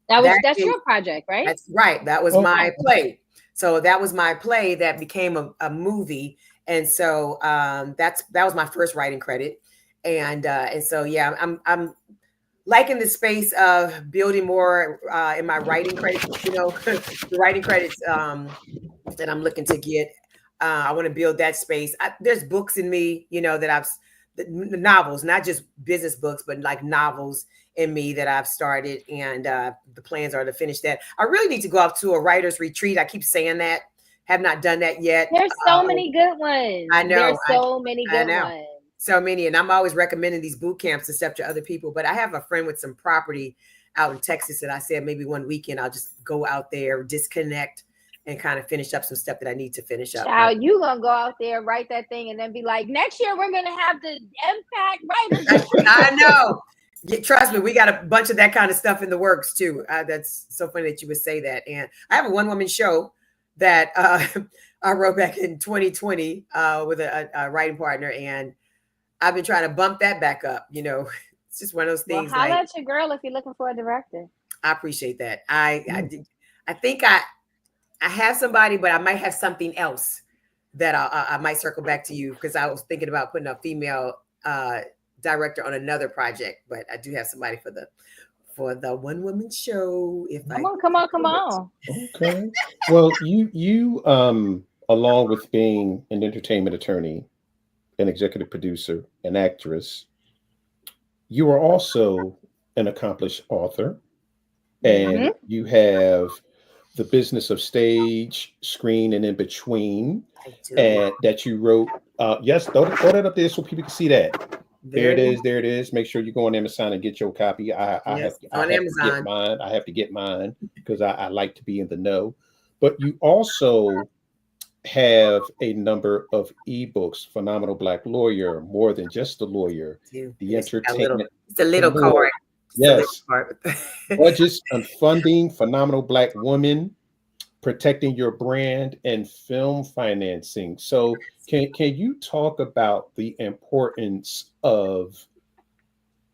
[SPEAKER 2] that's your project, right?
[SPEAKER 3] That's right. That was my play. So that was my play that became a movie, and so that was my first writing credit, and so yeah, I'm liking the space of building more in my writing credits. You know, the writing credits that I'm looking to get. I want to build that space. There's books in me, you know, that the novels, not just business books, but like novels in me that I've started, and the plans are to finish that. I really need to go off to a writer's retreat. I keep saying that. Have not done that yet.
[SPEAKER 2] There's so many good ones.
[SPEAKER 3] I know.
[SPEAKER 2] There's so many good ones.
[SPEAKER 3] So many. And I'm always recommending these boot camps and stuff to other people. But I have a friend with some property out in Texas that I said maybe one weekend I'll just go out there, disconnect, and kind of finish up some stuff that I need to finish up.
[SPEAKER 2] Child, you gonna go out there, write that thing, and then be like, next year we're gonna have the Impact Writers.
[SPEAKER 3] I know. Trust me, we got a bunch of that kind of stuff in the works too. That's so funny that you would say that. And I have a one-woman show that I wrote back in 2020 with a writing partner, and I've been trying to bump that back up. You know, it's just one of those things.
[SPEAKER 2] Well, holla at your girl if you're looking for a director.
[SPEAKER 3] I appreciate that. I think I have somebody, but I might have something else that I might circle back to you, because I was thinking about putting a female director on another project, but I do have somebody for the one woman show.
[SPEAKER 2] Come on.
[SPEAKER 1] Okay. Well, you along with being an entertainment attorney, an executive producer, an actress, you are also an accomplished author, and you have the business of stage, screen, and in between, and that you wrote. Yes, throw that up there so people can see that. There it is. Make sure you go on Amazon and get your copy. I have to get mine because I like to be in the know. But you also have a number of ebooks: Phenomenal Black Lawyer, More Than Just a Lawyer, The Entertainment.
[SPEAKER 3] It's a little card.
[SPEAKER 1] Yes. Budgets on Funding, Phenomenal Black Woman, Protecting Your Brand, and Film Financing. So can you talk about the importance of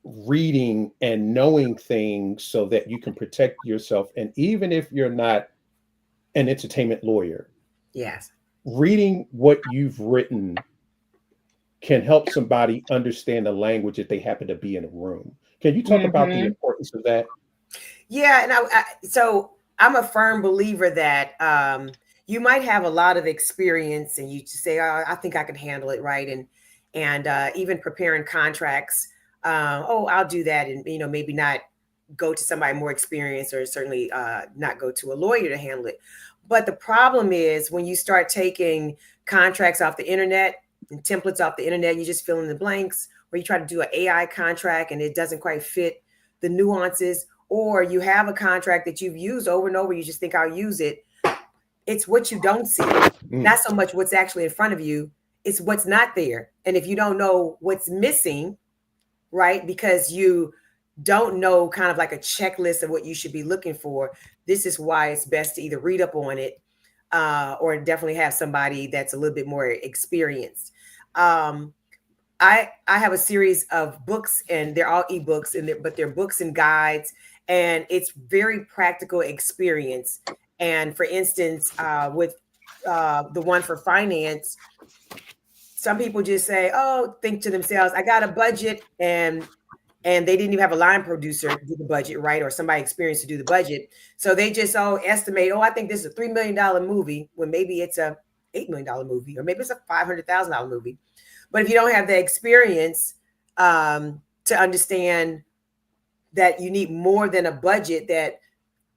[SPEAKER 1] reading and knowing things so that you can protect yourself? And even if you're not an entertainment lawyer,
[SPEAKER 3] yes,
[SPEAKER 1] reading what you've written can help somebody understand the language that they happen to be in a room. Can you talk about the importance of that?
[SPEAKER 3] Yeah, and so I'm a firm believer that you might have a lot of experience, and you just say, "Oh, I think I can handle it," right? And even preparing contracts, I'll do that, and maybe not go to somebody more experienced, or certainly not go to a lawyer to handle it. But the problem is when you start taking contracts off the internet and templates off the internet, you just fill in the blanks, or you try to do an AI contract and it doesn't quite fit the nuances, or you have a contract that you've used over and over, you just think I'll use it. It's what you don't see, not so much what's actually in front of you, it's what's not there. And if you don't know what's missing, right, because you don't know kind of like a checklist of what you should be looking for, this is why it's best to either read up on it or definitely have somebody that's a little bit more experienced. I have a series of books, and they're all ebooks, but they're books and guides, and it's very practical experience. And for instance, with the one for finance, some people just say, think to themselves, I got a budget, and they didn't even have a line producer to do the budget, right? Or somebody experienced to do the budget. So they just estimate, I think this is a $3 million movie, when maybe it's a $8 million movie, or maybe it's a $500,000 movie. But if you don't have the experience to understand that you need more than a budget, that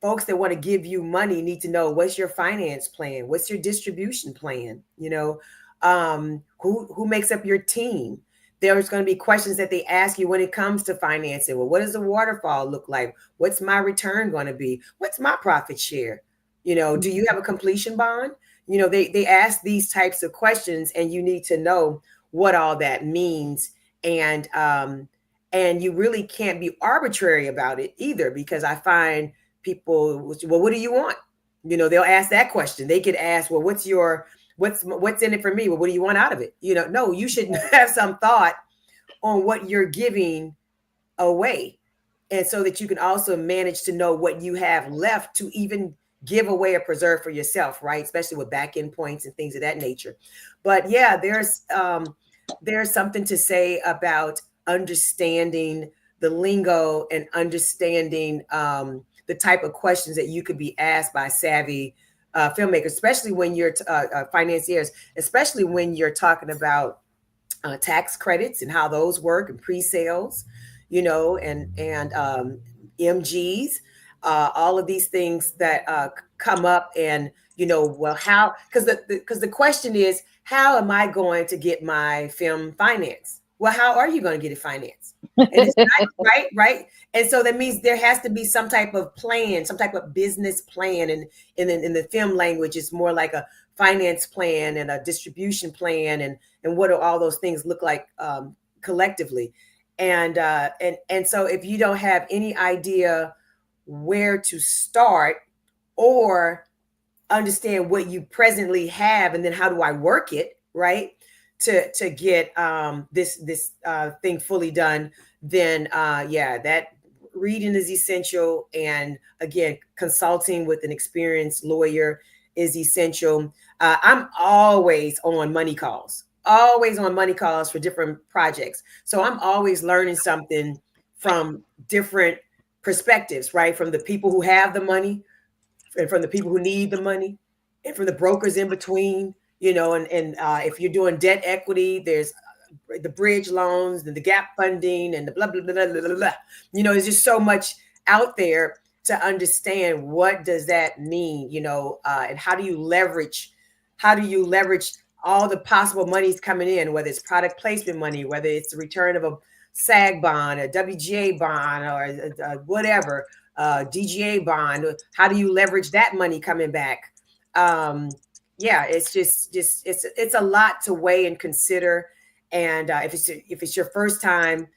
[SPEAKER 3] folks that want to give you money need to know, what's your finance plan? What's your distribution plan? Who makes up your team? There's going to be questions that they ask you when it comes to financing. Well, what does the waterfall look like? What's my return going to be? What's my profit share? You know, do you have a completion bond? You know, they ask these types of questions, and you need to know what all that means. And you really can't be arbitrary about it either, because I find people, well, what do you want? You know, they'll ask that question. They could ask, well, what's in it for me? Well, what do you want out of it? You know, no, you should have some thought on what you're giving away. And so that you can also manage to know what you have left to even give away or preserve for yourself, right? Especially with back end points and things of that nature. But yeah, there's something to say about understanding the lingo and understanding the type of questions that you could be asked by savvy filmmakers, especially when you're financiers, especially when you're talking about tax credits and how those work, and pre-sales, you know, and MGs, all of these things that come up. And, you know, well, how, because the question is, how am I going to get my film financed? Well, how are you going to get it financed? And it's not, right. And so that means there has to be some type of plan, some type of business plan. And in the film language, it's more like a finance plan and a distribution plan, and what do all those things look like collectively. And so if you don't have any idea where to start, or understand what you presently have, and then how do I work it, right, to get this thing fully done, then that reading is essential. And again, consulting with an experienced lawyer is essential. I'm always on money calls for different projects. So I'm always learning something from different perspectives, right? From the people who have the money, and from the people who need the money, and from the brokers in between, you know, and if you're doing debt equity, there's the bridge loans and the gap funding and the blah, blah, blah, blah, blah, blah. You know, there's just so much out there to understand what does that mean, you know, and how do you leverage all the possible monies coming in, whether it's product placement money, whether it's the return of a SAG bond, a WGA bond, or whatever, DGA bond. How do you leverage that money coming back? It's just it's a lot to weigh and consider. And if it's your first time,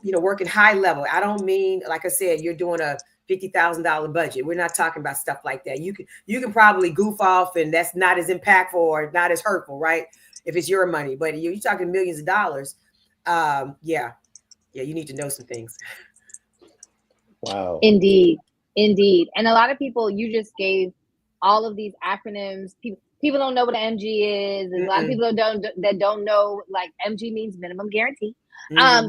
[SPEAKER 3] you know, working high level, I don't mean, like I said, you're doing a $50,000 budget. We're not talking about stuff like that. You can probably goof off, and that's not as impactful or not as hurtful, right? If it's your money, but you're talking millions of dollars. You need to know some things.
[SPEAKER 1] Wow.
[SPEAKER 2] Indeed. And a lot of people, you just gave all of these acronyms. People don't know what an MG is. And a lot of people don't know, like, MG means minimum guarantee. A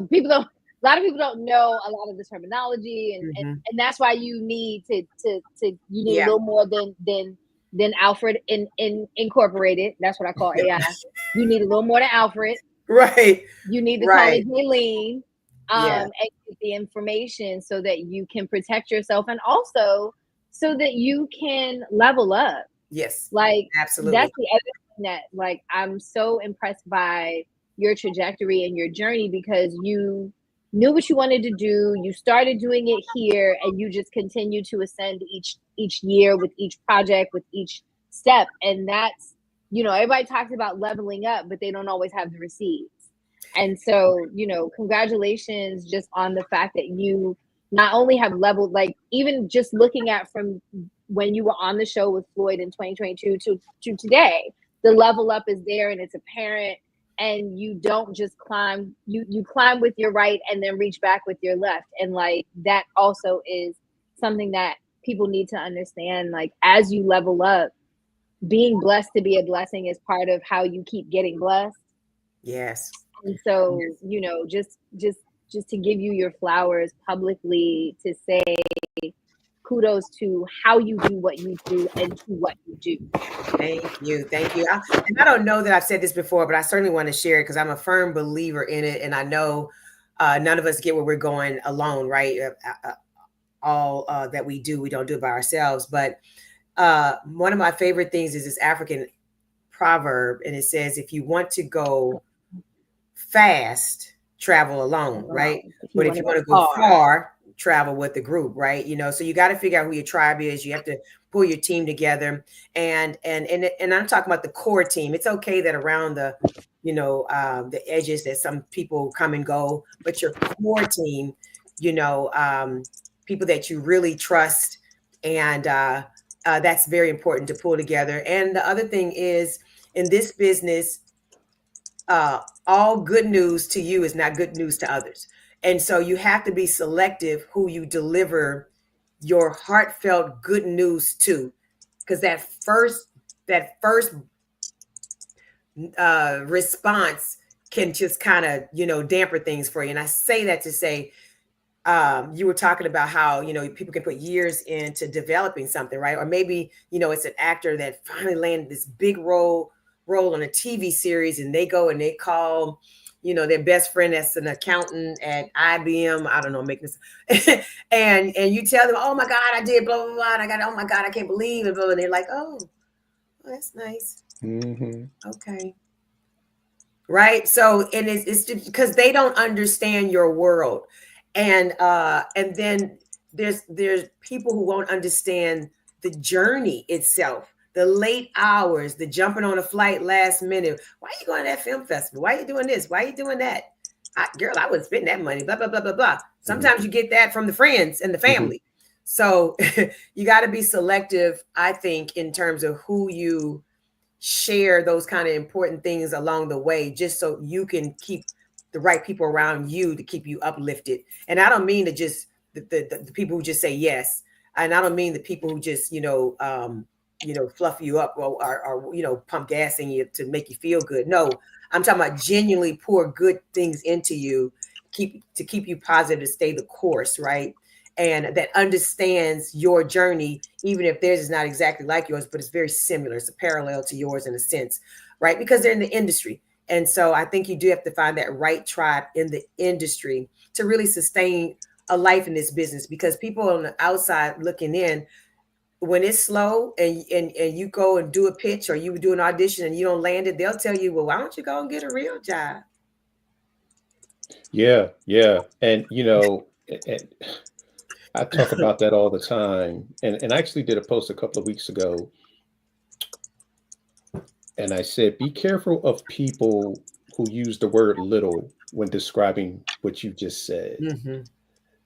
[SPEAKER 2] lot of people don't know a lot of the terminology, and that's why you need to a little more than Alfred in Incorporated. That's what I call AI. You need a little more than Alfred.
[SPEAKER 3] Right.
[SPEAKER 2] You need to call it Jalene, and get the information so that you can protect yourself, and also so that you can level up.
[SPEAKER 3] Yes.
[SPEAKER 2] Like,
[SPEAKER 3] absolutely.
[SPEAKER 2] That's the other thing that, like, I'm so impressed by your trajectory and your journey, because you knew what you wanted to do. You started doing it here, and you just continue to ascend each year with each project, with each step. And that's, you know, everybody talks about leveling up, but they don't always have the receipts. And so, you know, congratulations just on the fact that you not only have leveled, like, even just looking at from when you were on the show with Floyd in 2022 to today, the level up is there and it's apparent. And you don't just climb, you climb with your right and then reach back with your left. And, like, that also is something that people need to understand. Like, as you level up, being blessed to be a blessing is part of how you keep getting blessed.
[SPEAKER 3] Yes.
[SPEAKER 2] And so, you know, just to give you your flowers publicly, to say kudos to how you do what you do and to what you do.
[SPEAKER 3] Thank you. And I don't know that I've said this before, but I certainly want to share it because I'm a firm believer in it. And I know none of us get where we're going alone, right? All that we do, we don't do it by ourselves. But one of my favorite things is this African proverb, and it says, if you want to go fast, travel alone, right? But if you want to go far, travel with the group, right? So you got to figure out who your tribe is. You have to pull your team together, and I'm talking about the core team. It's okay that around the edges that some people come and go, but your core team, people that you really trust, and that's very important to pull together. And the other thing is, in this business, all good news to you is not good news to others. And so you have to be selective who you deliver your heartfelt good news to, because that first response can just kind of, damper things for you. And I say that to say, you were talking about how, people can put years into developing something, right? Or maybe, it's an actor that finally landed this big role on a TV series, and they go and they call, their best friend that's an accountant at IBM. I don't know, making this, and you tell them, oh my God, I did blah, blah, blah. And I got, oh my God, I can't believe it. And they're like, oh, that's nice. Okay. Right. So, and it's just because they don't understand your world. And then there's people who won't understand the journey itself, the late hours, the jumping on a flight last minute. Why are you going to that film festival? Why are you doing this? Why are you doing that? Girl, I wouldn't spend that money, blah, blah, blah, blah, blah. Sometimes you get that from the friends and the family. So you got to be selective, I think, in terms of who you share those kind of important things along the way, just so you can keep the right people around you to keep you uplifted. And I don't mean to just the people who just say yes. And I don't mean the people who just, fluff you up or pump gas in you to make you feel good. No, I'm talking about genuinely pour good things into you, to keep you positive, to stay the course, right? And that understands your journey, even if theirs is not exactly like yours, but it's very similar. It's a parallel to yours in a sense, right? Because they're in the industry. And so I think you do have to find that right tribe in the industry to really sustain a life in this business, because people on the outside looking in, when it's slow and you go and do a pitch or you do an audition and you don't land it, they'll tell you, well, why don't you go and get a real job?
[SPEAKER 1] Yeah. And, I talk about that all the time. And I actually did a post a couple of weeks ago. And I said, be careful of people who use the word little when describing what you just said.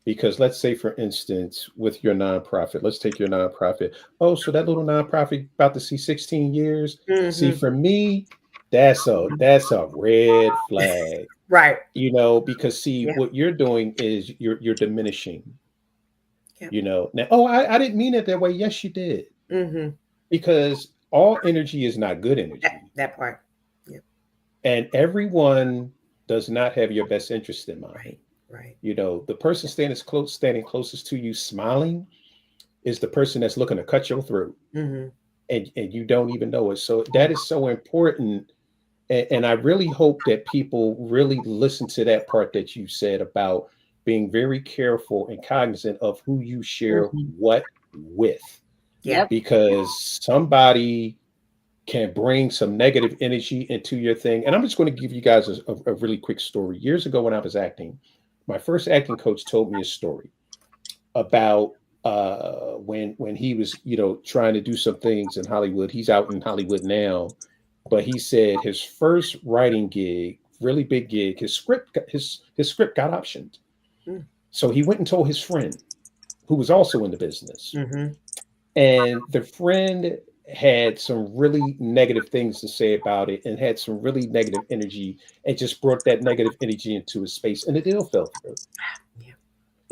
[SPEAKER 1] Because let's say, for instance, with your nonprofit, let's take your nonprofit. Oh, so that little nonprofit about to see 16 years. See, for me, that's a red flag.
[SPEAKER 3] Right.
[SPEAKER 1] Because what you're doing is you're diminishing. Now, oh, I didn't mean it that way. Yes, you did. Because all energy is not good energy.
[SPEAKER 3] That part. Yeah.
[SPEAKER 1] And everyone does not have your best interest in mind.
[SPEAKER 3] Right.
[SPEAKER 1] The person standing closest to you smiling is the person that's looking to cut your throat. And you don't even know it. So that is so important. And I really hope that people really listen to that part that you said about being very careful and cognizant of who you share what with.
[SPEAKER 3] Yeah.
[SPEAKER 1] Because somebody can bring some negative energy into your thing. And I'm just going to give you guys a really quick story. Years ago when I was acting, my first acting coach told me a story about when he was, trying to do some things in Hollywood. He's out in Hollywood now, but he said his first writing gig, really big gig, his script got optioned. So he went and told his friend, who was also in the business. And the friend had some really negative things to say about it and had some really negative energy and just brought that negative energy into his space, and the deal fell through.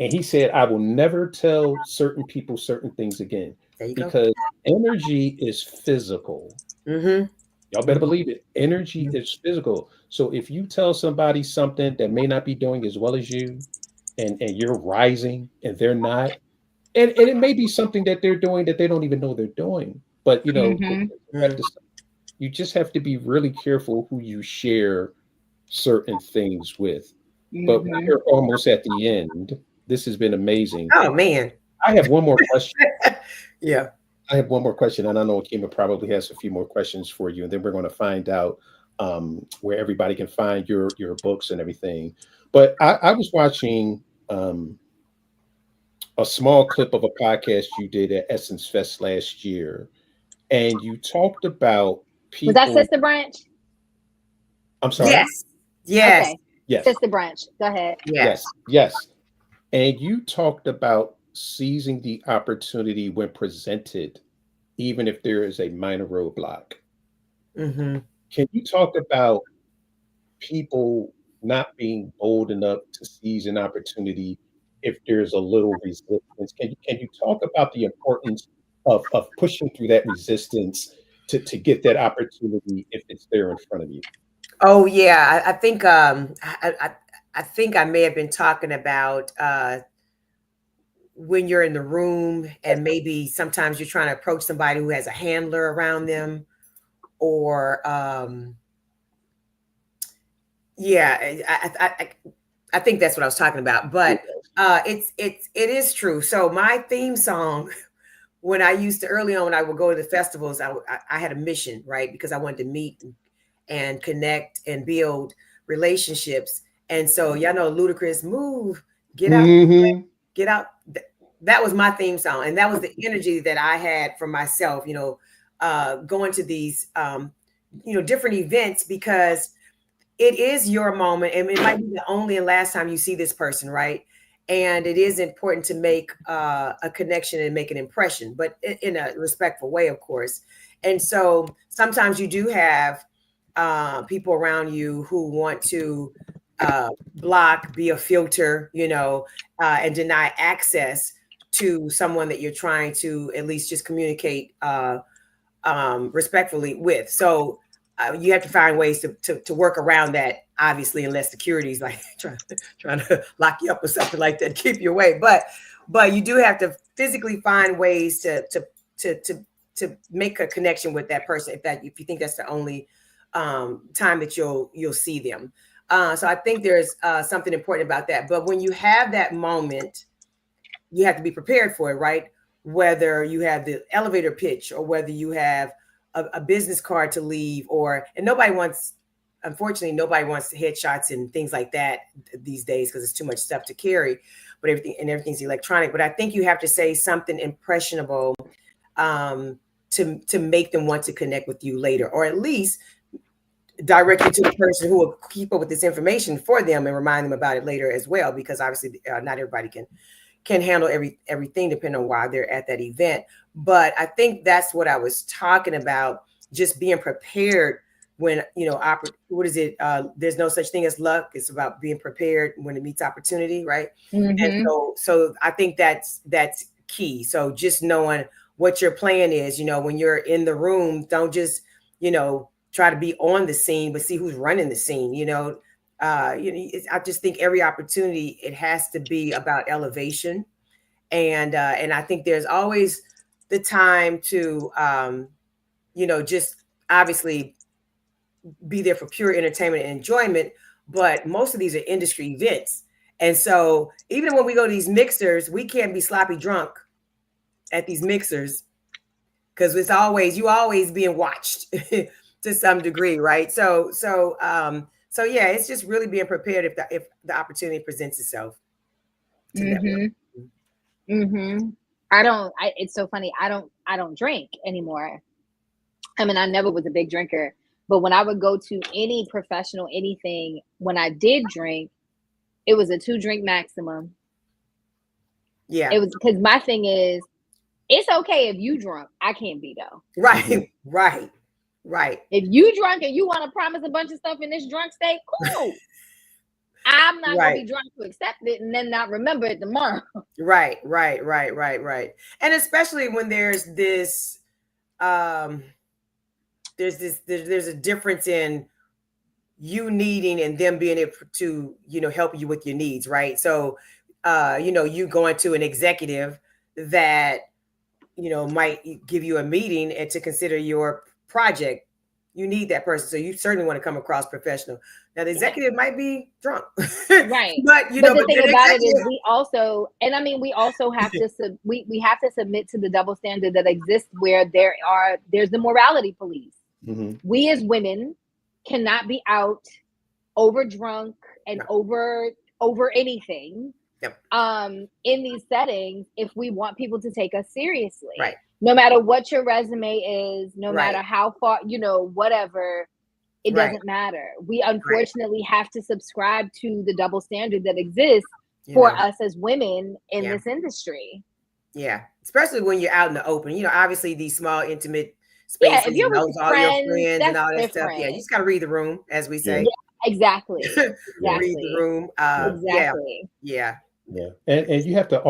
[SPEAKER 1] And he said, I will never tell certain people certain things again, because energy is physical. Y'all better believe it. Energy is physical. So if you tell somebody something that may not be doing as well as you, and you're rising and they're not, and it may be something that they're doing that they don't even know they're doing. But, you just have to be really careful who you share certain things with. But we're almost at the end. This has been amazing.
[SPEAKER 3] Oh, man.
[SPEAKER 1] I have one more question.
[SPEAKER 3] Yeah.
[SPEAKER 1] I have one more question. And I know Akima probably has a few more questions for you. And then we're going to find out where everybody can find your books and everything. But I was watching a small clip of a podcast you did at Essence Fest last year, and you talked about
[SPEAKER 2] Was that
[SPEAKER 1] people.
[SPEAKER 2] Sister Branch?
[SPEAKER 1] I'm sorry.
[SPEAKER 3] Yes. Yes.
[SPEAKER 2] Okay.
[SPEAKER 1] Yes.
[SPEAKER 2] Sister Branch. Go ahead.
[SPEAKER 3] Yes.
[SPEAKER 1] Yes. And you talked about seizing the opportunity when presented, even if there is a minor roadblock.
[SPEAKER 3] Mm-hmm.
[SPEAKER 1] Can you talk about people not being bold enough to seize an opportunity if there's a little resistance? Can you talk about the importance of pushing through that resistance to get that opportunity if it's there in front of you?
[SPEAKER 3] Oh yeah, I think I think I may have been talking about when you're in the room and maybe sometimes you're trying to approach somebody who has a handler around them, or yeah, I think that's what I was talking about. But it is true. So my theme song, when I used to early on when I would go to the festivals, I had a mission, right? Because I wanted to meet and connect and build relationships. And so y'all know Ludacris, move, get out,
[SPEAKER 1] Mm-hmm.
[SPEAKER 3] get out. That was my theme song, and that was the energy that I had for myself. Going to these different events, because it is your moment, and it might be the only and last time you see this person, right? And it is important to make a connection and make an impression, but in a respectful way, of course. And so sometimes you do have people around you who want to block, be a filter, and deny access to someone that you're trying to at least just communicate respectfully with. So you have to find ways to work around that, obviously, unless security's like trying to lock you up or something like that, keep you away. But you do have to physically find ways to make a connection with that person if you think that's the only time that you'll see them. So I think there's something important about that. But when you have that moment, you have to be prepared for it, right? Whether you have the elevator pitch or whether you have a business card to leave, and unfortunately, nobody wants headshots and things like that these days because it's too much stuff to carry, but everything's electronic. But I think you have to say something impressionable to make them want to connect with you later, or at least direct you to the person who will keep up with this information for them and remind them about it later as well, because obviously not everybody can handle everything depending on why they're at that event. But I think that's what I was talking about, just being prepared when, what is it? There's no such thing as luck. It's about being prepared when it meets opportunity, right?
[SPEAKER 2] Mm-hmm.
[SPEAKER 3] And so I think that's key. So just knowing what your plan is, when you're in the room, don't just, try to be on the scene, but see who's running the scene, I just think every opportunity, it has to be about elevation. And I think there's always the time to, just obviously be there for pure entertainment and enjoyment. But most of these are industry events. And so even when we go to these mixers, we can't be sloppy drunk at these mixers because you always being watched to some degree, right? So yeah, it's just really being prepared if the opportunity presents itself to network.
[SPEAKER 2] Mm-hmm. It's so funny. I don't drink anymore. I mean, I never was a big drinker, but when I would go to any professional anything, when I did drink, it was a 2-drink maximum.
[SPEAKER 3] Yeah.
[SPEAKER 2] It was because my thing is, it's okay if you drunk. I can't be though.
[SPEAKER 3] Right.
[SPEAKER 2] If you drunk and you want to promise a bunch of stuff in this drunk state, cool. I'm not gonna be drunk to accept it and then not remember it tomorrow.
[SPEAKER 3] Right. And especially when there's this, there's a difference in you needing and them being able to, help you with your needs, right? So, you going to an executive that, might give you a meeting and to consider your project, you need that person. So you certainly want to come across professional. Now the executive might be drunk,
[SPEAKER 2] right?
[SPEAKER 3] but
[SPEAKER 2] the thing about it is we also have to we have to submit to the double standard that exists where there's the morality police.
[SPEAKER 1] Mm-hmm.
[SPEAKER 2] We as women cannot be out over drunk and over anything
[SPEAKER 3] Yep.
[SPEAKER 2] In these settings if we want people to take us seriously.
[SPEAKER 3] Right.
[SPEAKER 2] No matter what your resume is, no
[SPEAKER 3] Right.
[SPEAKER 2] matter how far, whatever, it
[SPEAKER 3] Right.
[SPEAKER 2] doesn't matter. We unfortunately have to subscribe to the double standard that exists
[SPEAKER 3] You
[SPEAKER 2] for
[SPEAKER 3] know.
[SPEAKER 2] us as women in
[SPEAKER 3] Yeah.
[SPEAKER 2] this industry.
[SPEAKER 3] Yeah. Especially when you're out in the open. Obviously these small, intimate spaces,
[SPEAKER 2] Yeah, if you're with
[SPEAKER 3] all your
[SPEAKER 2] friends,
[SPEAKER 3] friends and
[SPEAKER 2] that's
[SPEAKER 3] all that stuff. Yeah, you
[SPEAKER 2] different.
[SPEAKER 3] just gotta read the room, as we say.
[SPEAKER 2] Yeah, exactly.
[SPEAKER 3] Read the room.
[SPEAKER 2] Exactly.
[SPEAKER 3] Yeah.
[SPEAKER 1] Yeah. And you have to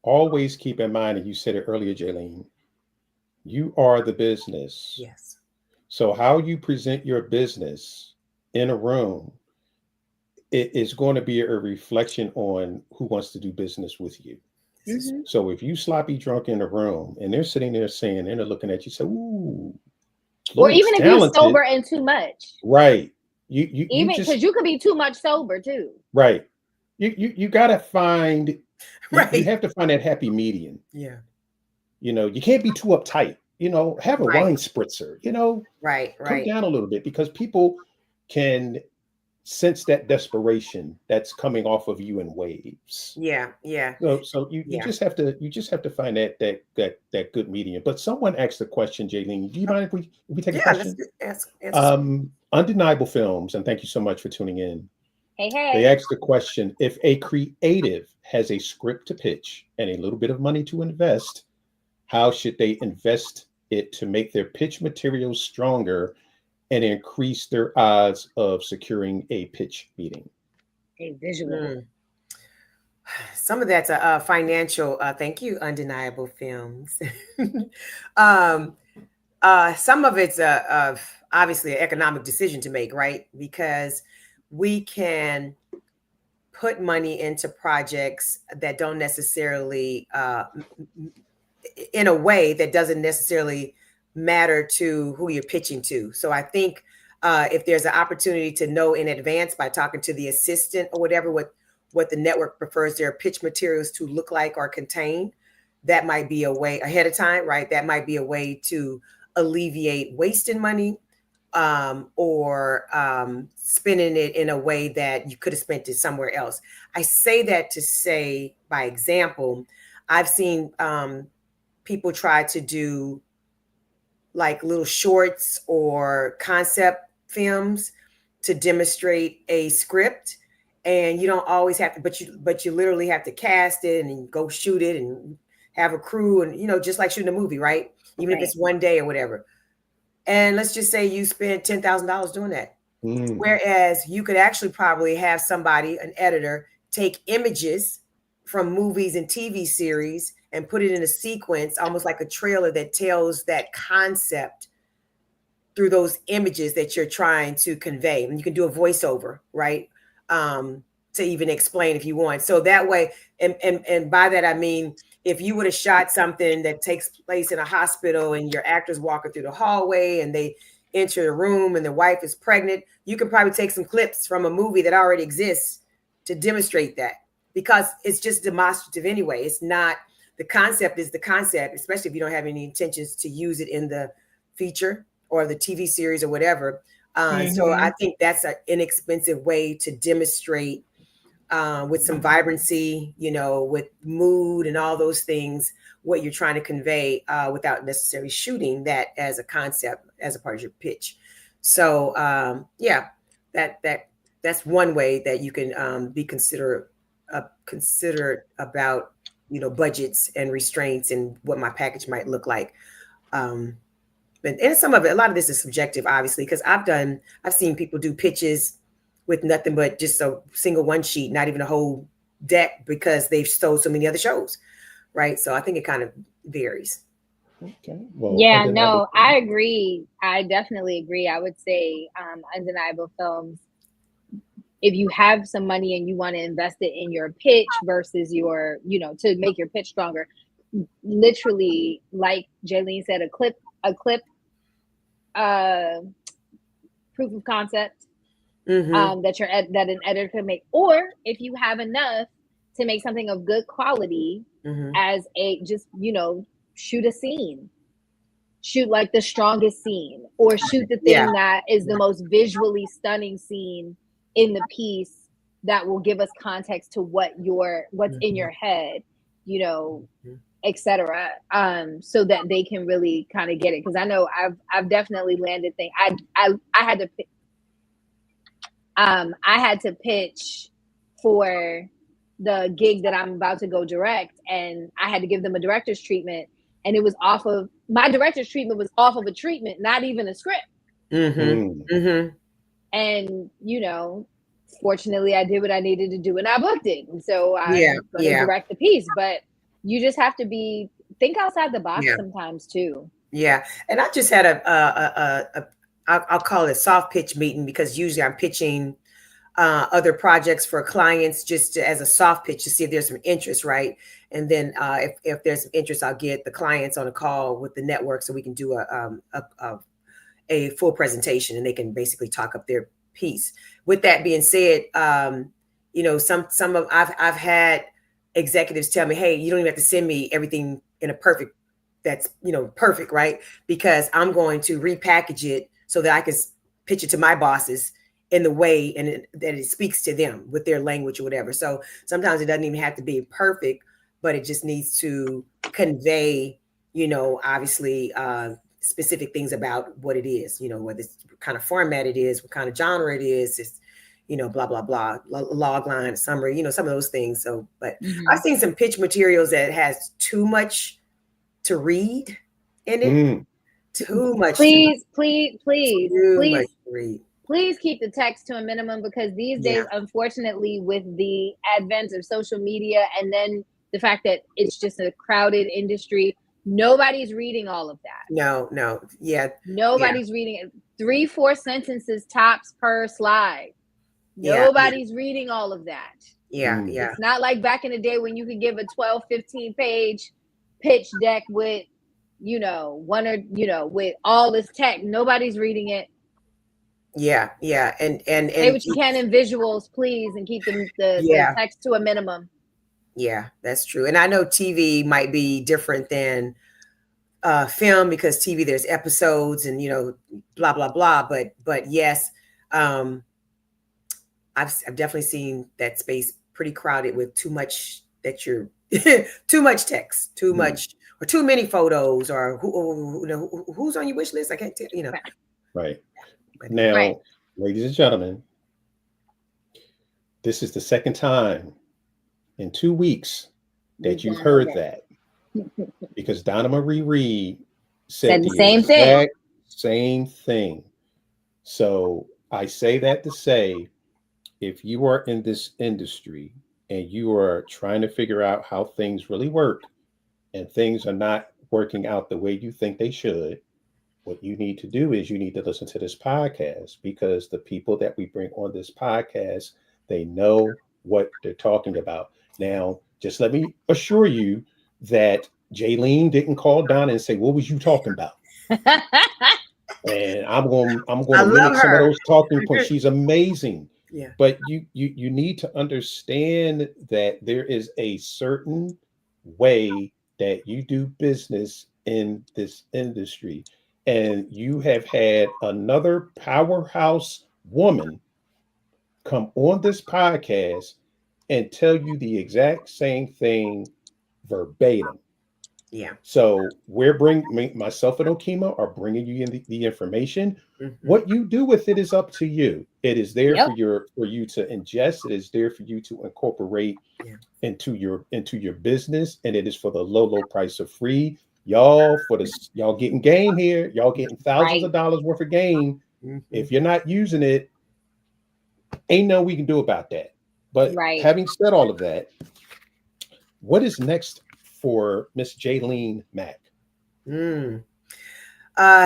[SPEAKER 1] always keep in mind, and you said it earlier, Jalene, you are the business.
[SPEAKER 3] Yes.
[SPEAKER 1] So how you present your business in a room, it is going to be a reflection on who wants to do business with you.
[SPEAKER 2] Mhm.
[SPEAKER 1] So if you sloppy drunk in a room and they're sitting there saying, and they're looking at you, say, ooh,
[SPEAKER 2] Or even if you're
[SPEAKER 1] talented.
[SPEAKER 2] sober and too much.
[SPEAKER 1] Right.
[SPEAKER 2] Even because you could be too much sober too.
[SPEAKER 1] Right. You gotta find
[SPEAKER 3] Right.
[SPEAKER 1] you have to find that happy median.
[SPEAKER 3] Yeah.
[SPEAKER 1] You can't be too uptight. Have a wine spritzer,
[SPEAKER 3] Right.
[SPEAKER 1] come down a little bit, because people can sense that desperation that's coming off of you in waves.
[SPEAKER 3] Yeah. Yeah.
[SPEAKER 1] So you just have to find that good medium. But someone asked the question, Jalene. Do you mind if we take a question?
[SPEAKER 3] Let's ask.
[SPEAKER 1] Undeniable Films, and thank you so much for tuning in.
[SPEAKER 2] Hey.
[SPEAKER 1] They asked the question: if a creative has a script to pitch and a little bit of money to invest, how should they invest it to make their pitch materials stronger and increase their odds of securing a pitch meeting?
[SPEAKER 2] A visual.
[SPEAKER 3] Some of that's a financial. Thank you, Undeniable Films. Some of it's obviously an economic decision to make, right? Because we can put money into projects that don't necessarily, in a way that doesn't necessarily matter to who you're pitching to. So I think if there's an opportunity to know in advance by talking to the assistant or whatever, what the network prefers their pitch materials to look like or contain, that might be a way ahead of time, right? That might be a way to alleviate wasting money or spending it in a way that you could have spent it somewhere else. I say that to say, by example, I've seen people try to do like little shorts or concept films to demonstrate a script. And you don't always have to, but you literally have to cast it and go shoot it and have a crew and, just like shooting a movie, right? Even if it's one day or whatever. And let's just say you spent $10,000 doing that. Whereas you could actually probably have somebody, an editor, take images from movies and TV series and put it in a sequence, almost like a trailer that tells that concept through those images that you're trying to convey. And you can do a voiceover, right? To even explain if you want. So that way, and by that, I mean, if you would have shot something that takes place in a hospital and your actor's walking through the hallway and they enter the room and the wife is pregnant, you can probably take some clips from a movie that already exists to demonstrate that, because it's just demonstrative anyway. It's not, the concept is the concept, especially if you don't have any intentions to use it in the feature or the TV series or whatever. So I think that's an inexpensive way to demonstrate with some vibrancy, with mood and all those things, what you're trying to convey without necessarily shooting that as a concept, as a part of your pitch. So that's one way that you can be considerate about, budgets and restraints and what my package might look like. And some of it, a lot of this is subjective, obviously, because I've seen people do pitches with nothing but just a single one sheet, not even a whole deck, because they've sold so many other shows, right? So I think it kind of varies.
[SPEAKER 1] Okay. Well,
[SPEAKER 2] yeah, no, I agree. I definitely agree. I would say Undeniable Films, if you have some money and you want to invest it in your pitch versus your, to make your pitch stronger, literally, like Jalene said, a clip, proof of concept that an editor can make, or if you have enough to make something of good quality as a shoot a scene, shoot like the strongest scene, or shoot the thing that is the most visually stunning scene in the piece that will give us context to what's in your head, you know, etc. So that they can really kind of get it. Because I know I've definitely landed things. I had to pitch for the gig that I'm about to go direct, and I had to give them a director's treatment, and it was off of my director's treatment was off of a treatment, not even a script. And you know, fortunately, I did what I needed to do, and I booked it. And so I'm going to direct the piece. But you just have to think outside the box sometimes too.
[SPEAKER 3] Yeah, and I just had I'll call it a soft pitch meeting, because usually I'm pitching other projects for clients just as a soft pitch to see if there's some interest, right? And then if there's some interest, I'll get the clients on a call with the network so we can do a full presentation, and they can basically talk up their piece. With that being said, you know, I've had executives tell me, hey, you don't even have to send me everything in a perfect, right? Because I'm going to repackage it so that I can pitch it to my bosses in the way that it speaks to them with their language or whatever. So sometimes it doesn't even have to be perfect, but it just needs to convey, you know, obviously specific things about what it is, you know, whether it's what kind of format it is, what kind of genre it is, it's, you know, blah, blah, blah, log line, summary, you know, some of those things. So, but I've seen some pitch materials that has too much to read in it. Too much. Please keep
[SPEAKER 2] the text to a minimum, because these days, unfortunately, with the advent of social media and then the fact that it's just a crowded industry, nobody's reading all of that.
[SPEAKER 3] No.
[SPEAKER 2] Nobody's reading it. 3-4 sentences tops per slide. Nobody's reading all of that. It's not like back in the day when you could give a 12-15 page pitch deck with, you know, with all this text. Nobody's reading it. And say what you can in visuals, please, and keep the text to a minimum.
[SPEAKER 3] Yeah, that's true. And I know TV might be different than film, because TV, there's episodes and, you know, blah, blah, blah. But yes, I've definitely seen that space pretty crowded with too much too much text, too much, or too many photos, or who's on your wish list? I can't tell, you know.
[SPEAKER 1] Right. Now, ladies and gentlemen, this is the second time in 2 weeks that you've heard that, because Donna Marie Reed said the same thing. So I say that to say, if you are in this industry and you are trying to figure out how things really work and things are not working out the way you think they should, what you need to do is you need to listen to this podcast, because the people that we bring on this podcast, they know what they're talking about. Now, just let me assure you that Jalene didn't call Donna and say, what was you talking about? And I'm going to mimic some of those talking points. She's amazing.
[SPEAKER 3] Yeah.
[SPEAKER 1] But you need to understand that there is a certain way that you do business in this industry. And you have had another powerhouse woman come on this podcast and tell you the exact same thing verbatim.
[SPEAKER 3] Yeah.
[SPEAKER 1] So we're myself and Okima are bringing you in the information. What you do with it is up to you. It is there for you to ingest. It is there for you to incorporate into your business, and it is for the low price of free. Y'all getting game here. Y'all getting thousands of dollars worth of game. If you're not using it, ain't nothing we can do about that. But having said all of that, what is next for Miss Jalene Mack?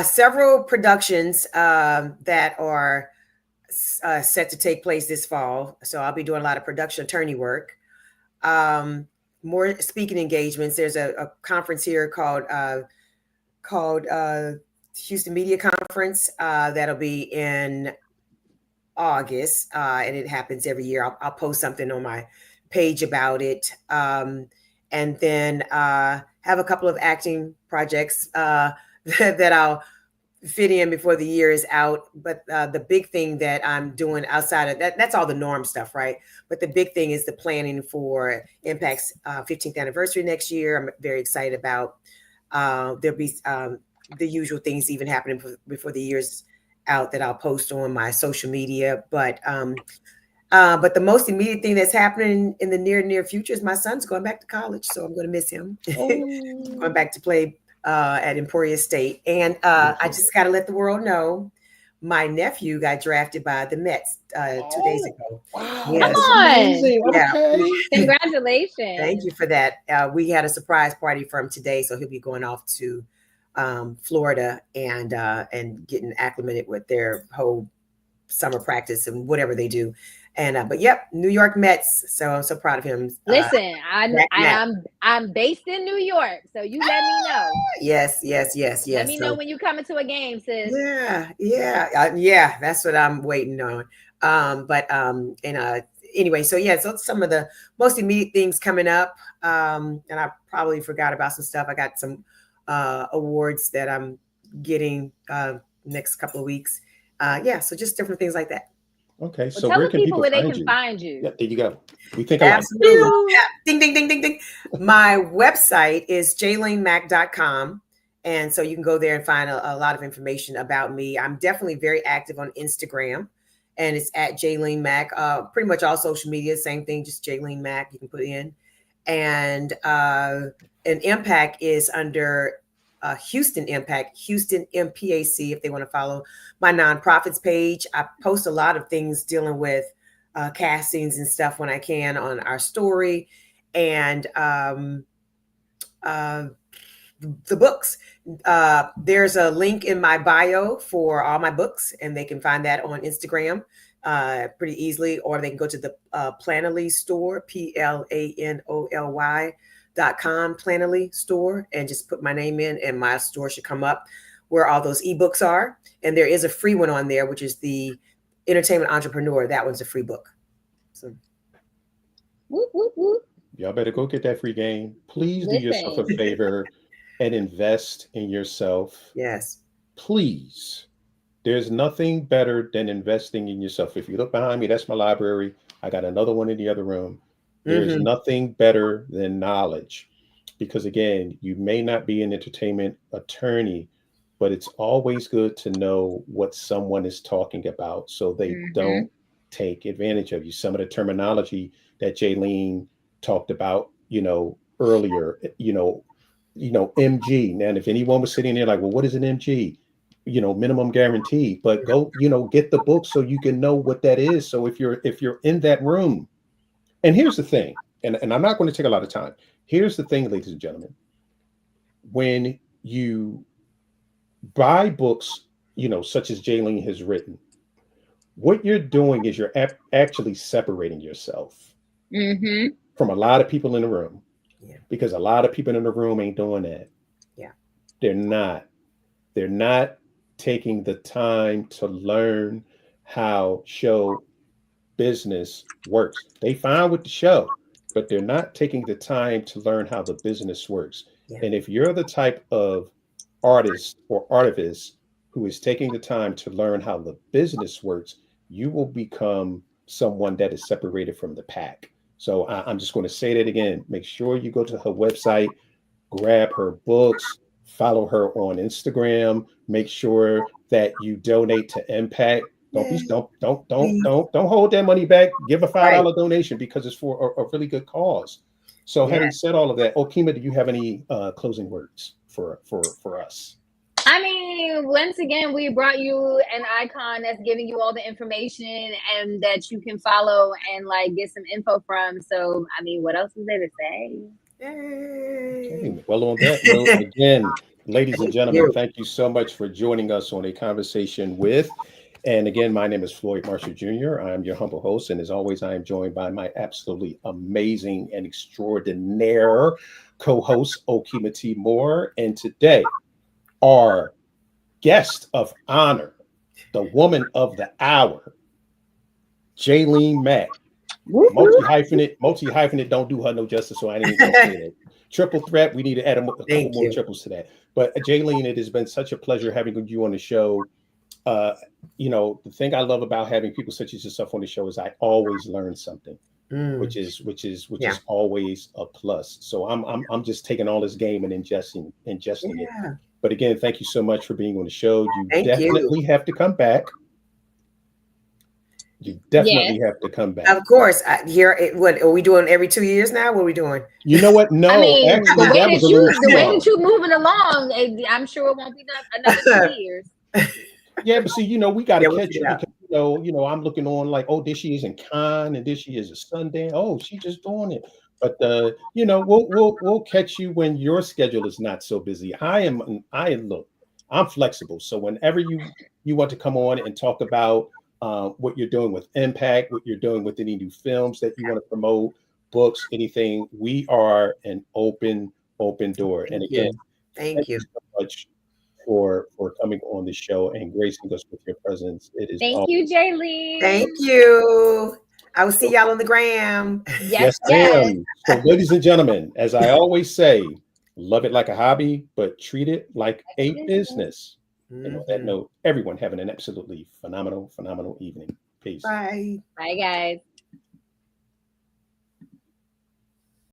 [SPEAKER 3] Several productions that are set to take place this fall. So I'll be doing a lot of production attorney work. More speaking engagements. There's a conference here called Houston Media Conference that'll be in August, and it happens every year. I'll post something on my page about it, and then have a couple of acting projects that I'll fit in before the year is out. But the big thing that I'm doing outside of that, that's all the norm stuff, right? But the big thing is the planning for Impact's 15th anniversary next year. I'm very excited about. There'll be the usual things even happening before the year's out that I'll post on my social media. But the most immediate thing that's happening in the near future is my son's going back to college. So I'm going to miss him. Going back to play at Emporia State. And I just got to let the world know my nephew got drafted by the Mets 2 days ago.
[SPEAKER 1] Wow,
[SPEAKER 3] yes.
[SPEAKER 2] Come on.
[SPEAKER 1] Amazing.
[SPEAKER 3] Yeah.
[SPEAKER 1] Okay.
[SPEAKER 2] Congratulations.
[SPEAKER 3] Thank you for that. We had a surprise party for him today, so he'll be going off to Florida and getting acclimated with their whole summer practice and whatever they do. And but yep, New York Mets. So I'm so proud of him.
[SPEAKER 2] Listen, I'm based in New York, so you let me know.
[SPEAKER 3] Yes.
[SPEAKER 2] Let me know when you come into a game, sis.
[SPEAKER 3] Yeah. That's what I'm waiting on. Anyway, so some of the most immediate things coming up. And I probably forgot about some stuff. I got some awards that I'm getting next couple of weeks. So just different things like that.
[SPEAKER 1] Okay,
[SPEAKER 2] Well,
[SPEAKER 1] so
[SPEAKER 2] tell
[SPEAKER 1] where
[SPEAKER 2] the
[SPEAKER 1] can
[SPEAKER 2] people where they
[SPEAKER 1] find
[SPEAKER 2] can
[SPEAKER 1] you?
[SPEAKER 2] find you.
[SPEAKER 1] Yeah, there you go. We think alike.
[SPEAKER 3] Absolutely. Yeah. Ding, ding, ding, ding, ding. My website is jalenemack.com. And so you can go there and find a lot of information about me. I'm definitely very active on Instagram, and it's at Jalene Mack. Pretty much all social media, same thing, just Jalene Mack you can put in. And Impact is under Houston Impact, Houston MPAC, if they want to follow my nonprofits page. I post a lot of things dealing with castings and stuff when I can on our story, and the books. There's a link in my bio for all my books, and they can find that on Instagram pretty easily, or they can go to the Planoly store, PLANOLY.com, Planoly store, and just put my name in, and my store should come up where all those ebooks are. And there is a free one on there, which is the Entertainment Entrepreneur. That one's a free book. So,
[SPEAKER 2] Whoop, whoop, whoop.
[SPEAKER 1] Y'all better go get that free game. Please do yourself a favor and invest in yourself.
[SPEAKER 3] yes.
[SPEAKER 1] Please. There's nothing better than investing in yourself. If you look behind me, that's my library. I got another one in the other room. There's nothing better than knowledge, because again, you may not be an entertainment attorney, but it's always good to know what someone is talking about so they don't take advantage of you. Some of the terminology that Jalene talked about, earlier, MG. Now, if anyone was sitting there like, well, what is an MG? Minimum guarantee, but go, get the book so you can know what that is. So if you're in that room, and here's the thing, and I'm not going to take a lot of time. Here's the thing, ladies and gentlemen, when you buy books, such as Jalene has written, what you're doing is you're actually separating yourself from a lot of people in the room, because a lot of people in the room ain't doing that.
[SPEAKER 3] Yeah,
[SPEAKER 1] they're not taking the time to learn how show business works. They fine with the show, but they're not taking the time to learn how the business works. Yeah. And if you're the type of artist or ARTivist who is taking the time to learn how the business works, you will become someone that is separated from the pack. So I'm just going to say that again. Make sure you go to her website, grab her books, follow her on Instagram. Make sure that you donate to Impact. Don't hold that money back. Give a $5 donation, because it's for a really good cause. So having said all of that, Okima, do you have any closing words for us?
[SPEAKER 2] I mean, once again, we brought you an icon that's giving you all the information and that you can follow and get some info from. So, I mean, what else is there to say?
[SPEAKER 1] Okay. Well, on that note, again, ladies and gentlemen, thank you so much for joining us on A Conversation With. And again, my name is Floyd Marshall Jr. I am your humble host. And as always, I am joined by my absolutely amazing and extraordinaire co-host, Okima T. Moore. And today, our guest of honor, the woman of the hour, Jalene Mack. Multi-hyphenate don't do her no justice, so I ain't even gonna say that. triple threat. We need to add a couple
[SPEAKER 3] Thank
[SPEAKER 1] more
[SPEAKER 3] you.
[SPEAKER 1] triples to that. But Jalene, it has been such a pleasure having you on the show. You know, the thing I love about having people such as yourself on the show is I always learn something, which is always a plus. So I'm just taking all this game and ingesting it. But again, thank you so much for being on the show. You definitely have to come back. You definitely have to come back.
[SPEAKER 3] Of course. What are we doing every 2 years now? What are we doing?
[SPEAKER 1] You know what? No,
[SPEAKER 2] I mean,
[SPEAKER 1] actually,
[SPEAKER 2] the way that you moving along, I'm sure it won't be another 2 years.
[SPEAKER 1] Yeah, but see, you know, we got to catch you because you know, I'm looking on like, oh, this year is in Cannes and this year is a Sundance. Oh, she's just doing it. But you know, we'll catch you when your schedule is not so busy. I'm flexible. So whenever you want to come on and talk about what you're doing with Impact, what you're doing with any new films that you want to promote, books, anything, we are an open door. And again, thank you so much for coming on the show and gracing us with your presence. It is
[SPEAKER 2] thank you, Jalene.
[SPEAKER 3] Thank you. I will see y'all on the gram.
[SPEAKER 1] Yes, ma'am. So, ladies and gentlemen, as I always say, love it like a hobby, but treat it like a business. And on that note, everyone having an absolutely phenomenal evening. Peace.
[SPEAKER 3] Bye.
[SPEAKER 2] Bye, guys.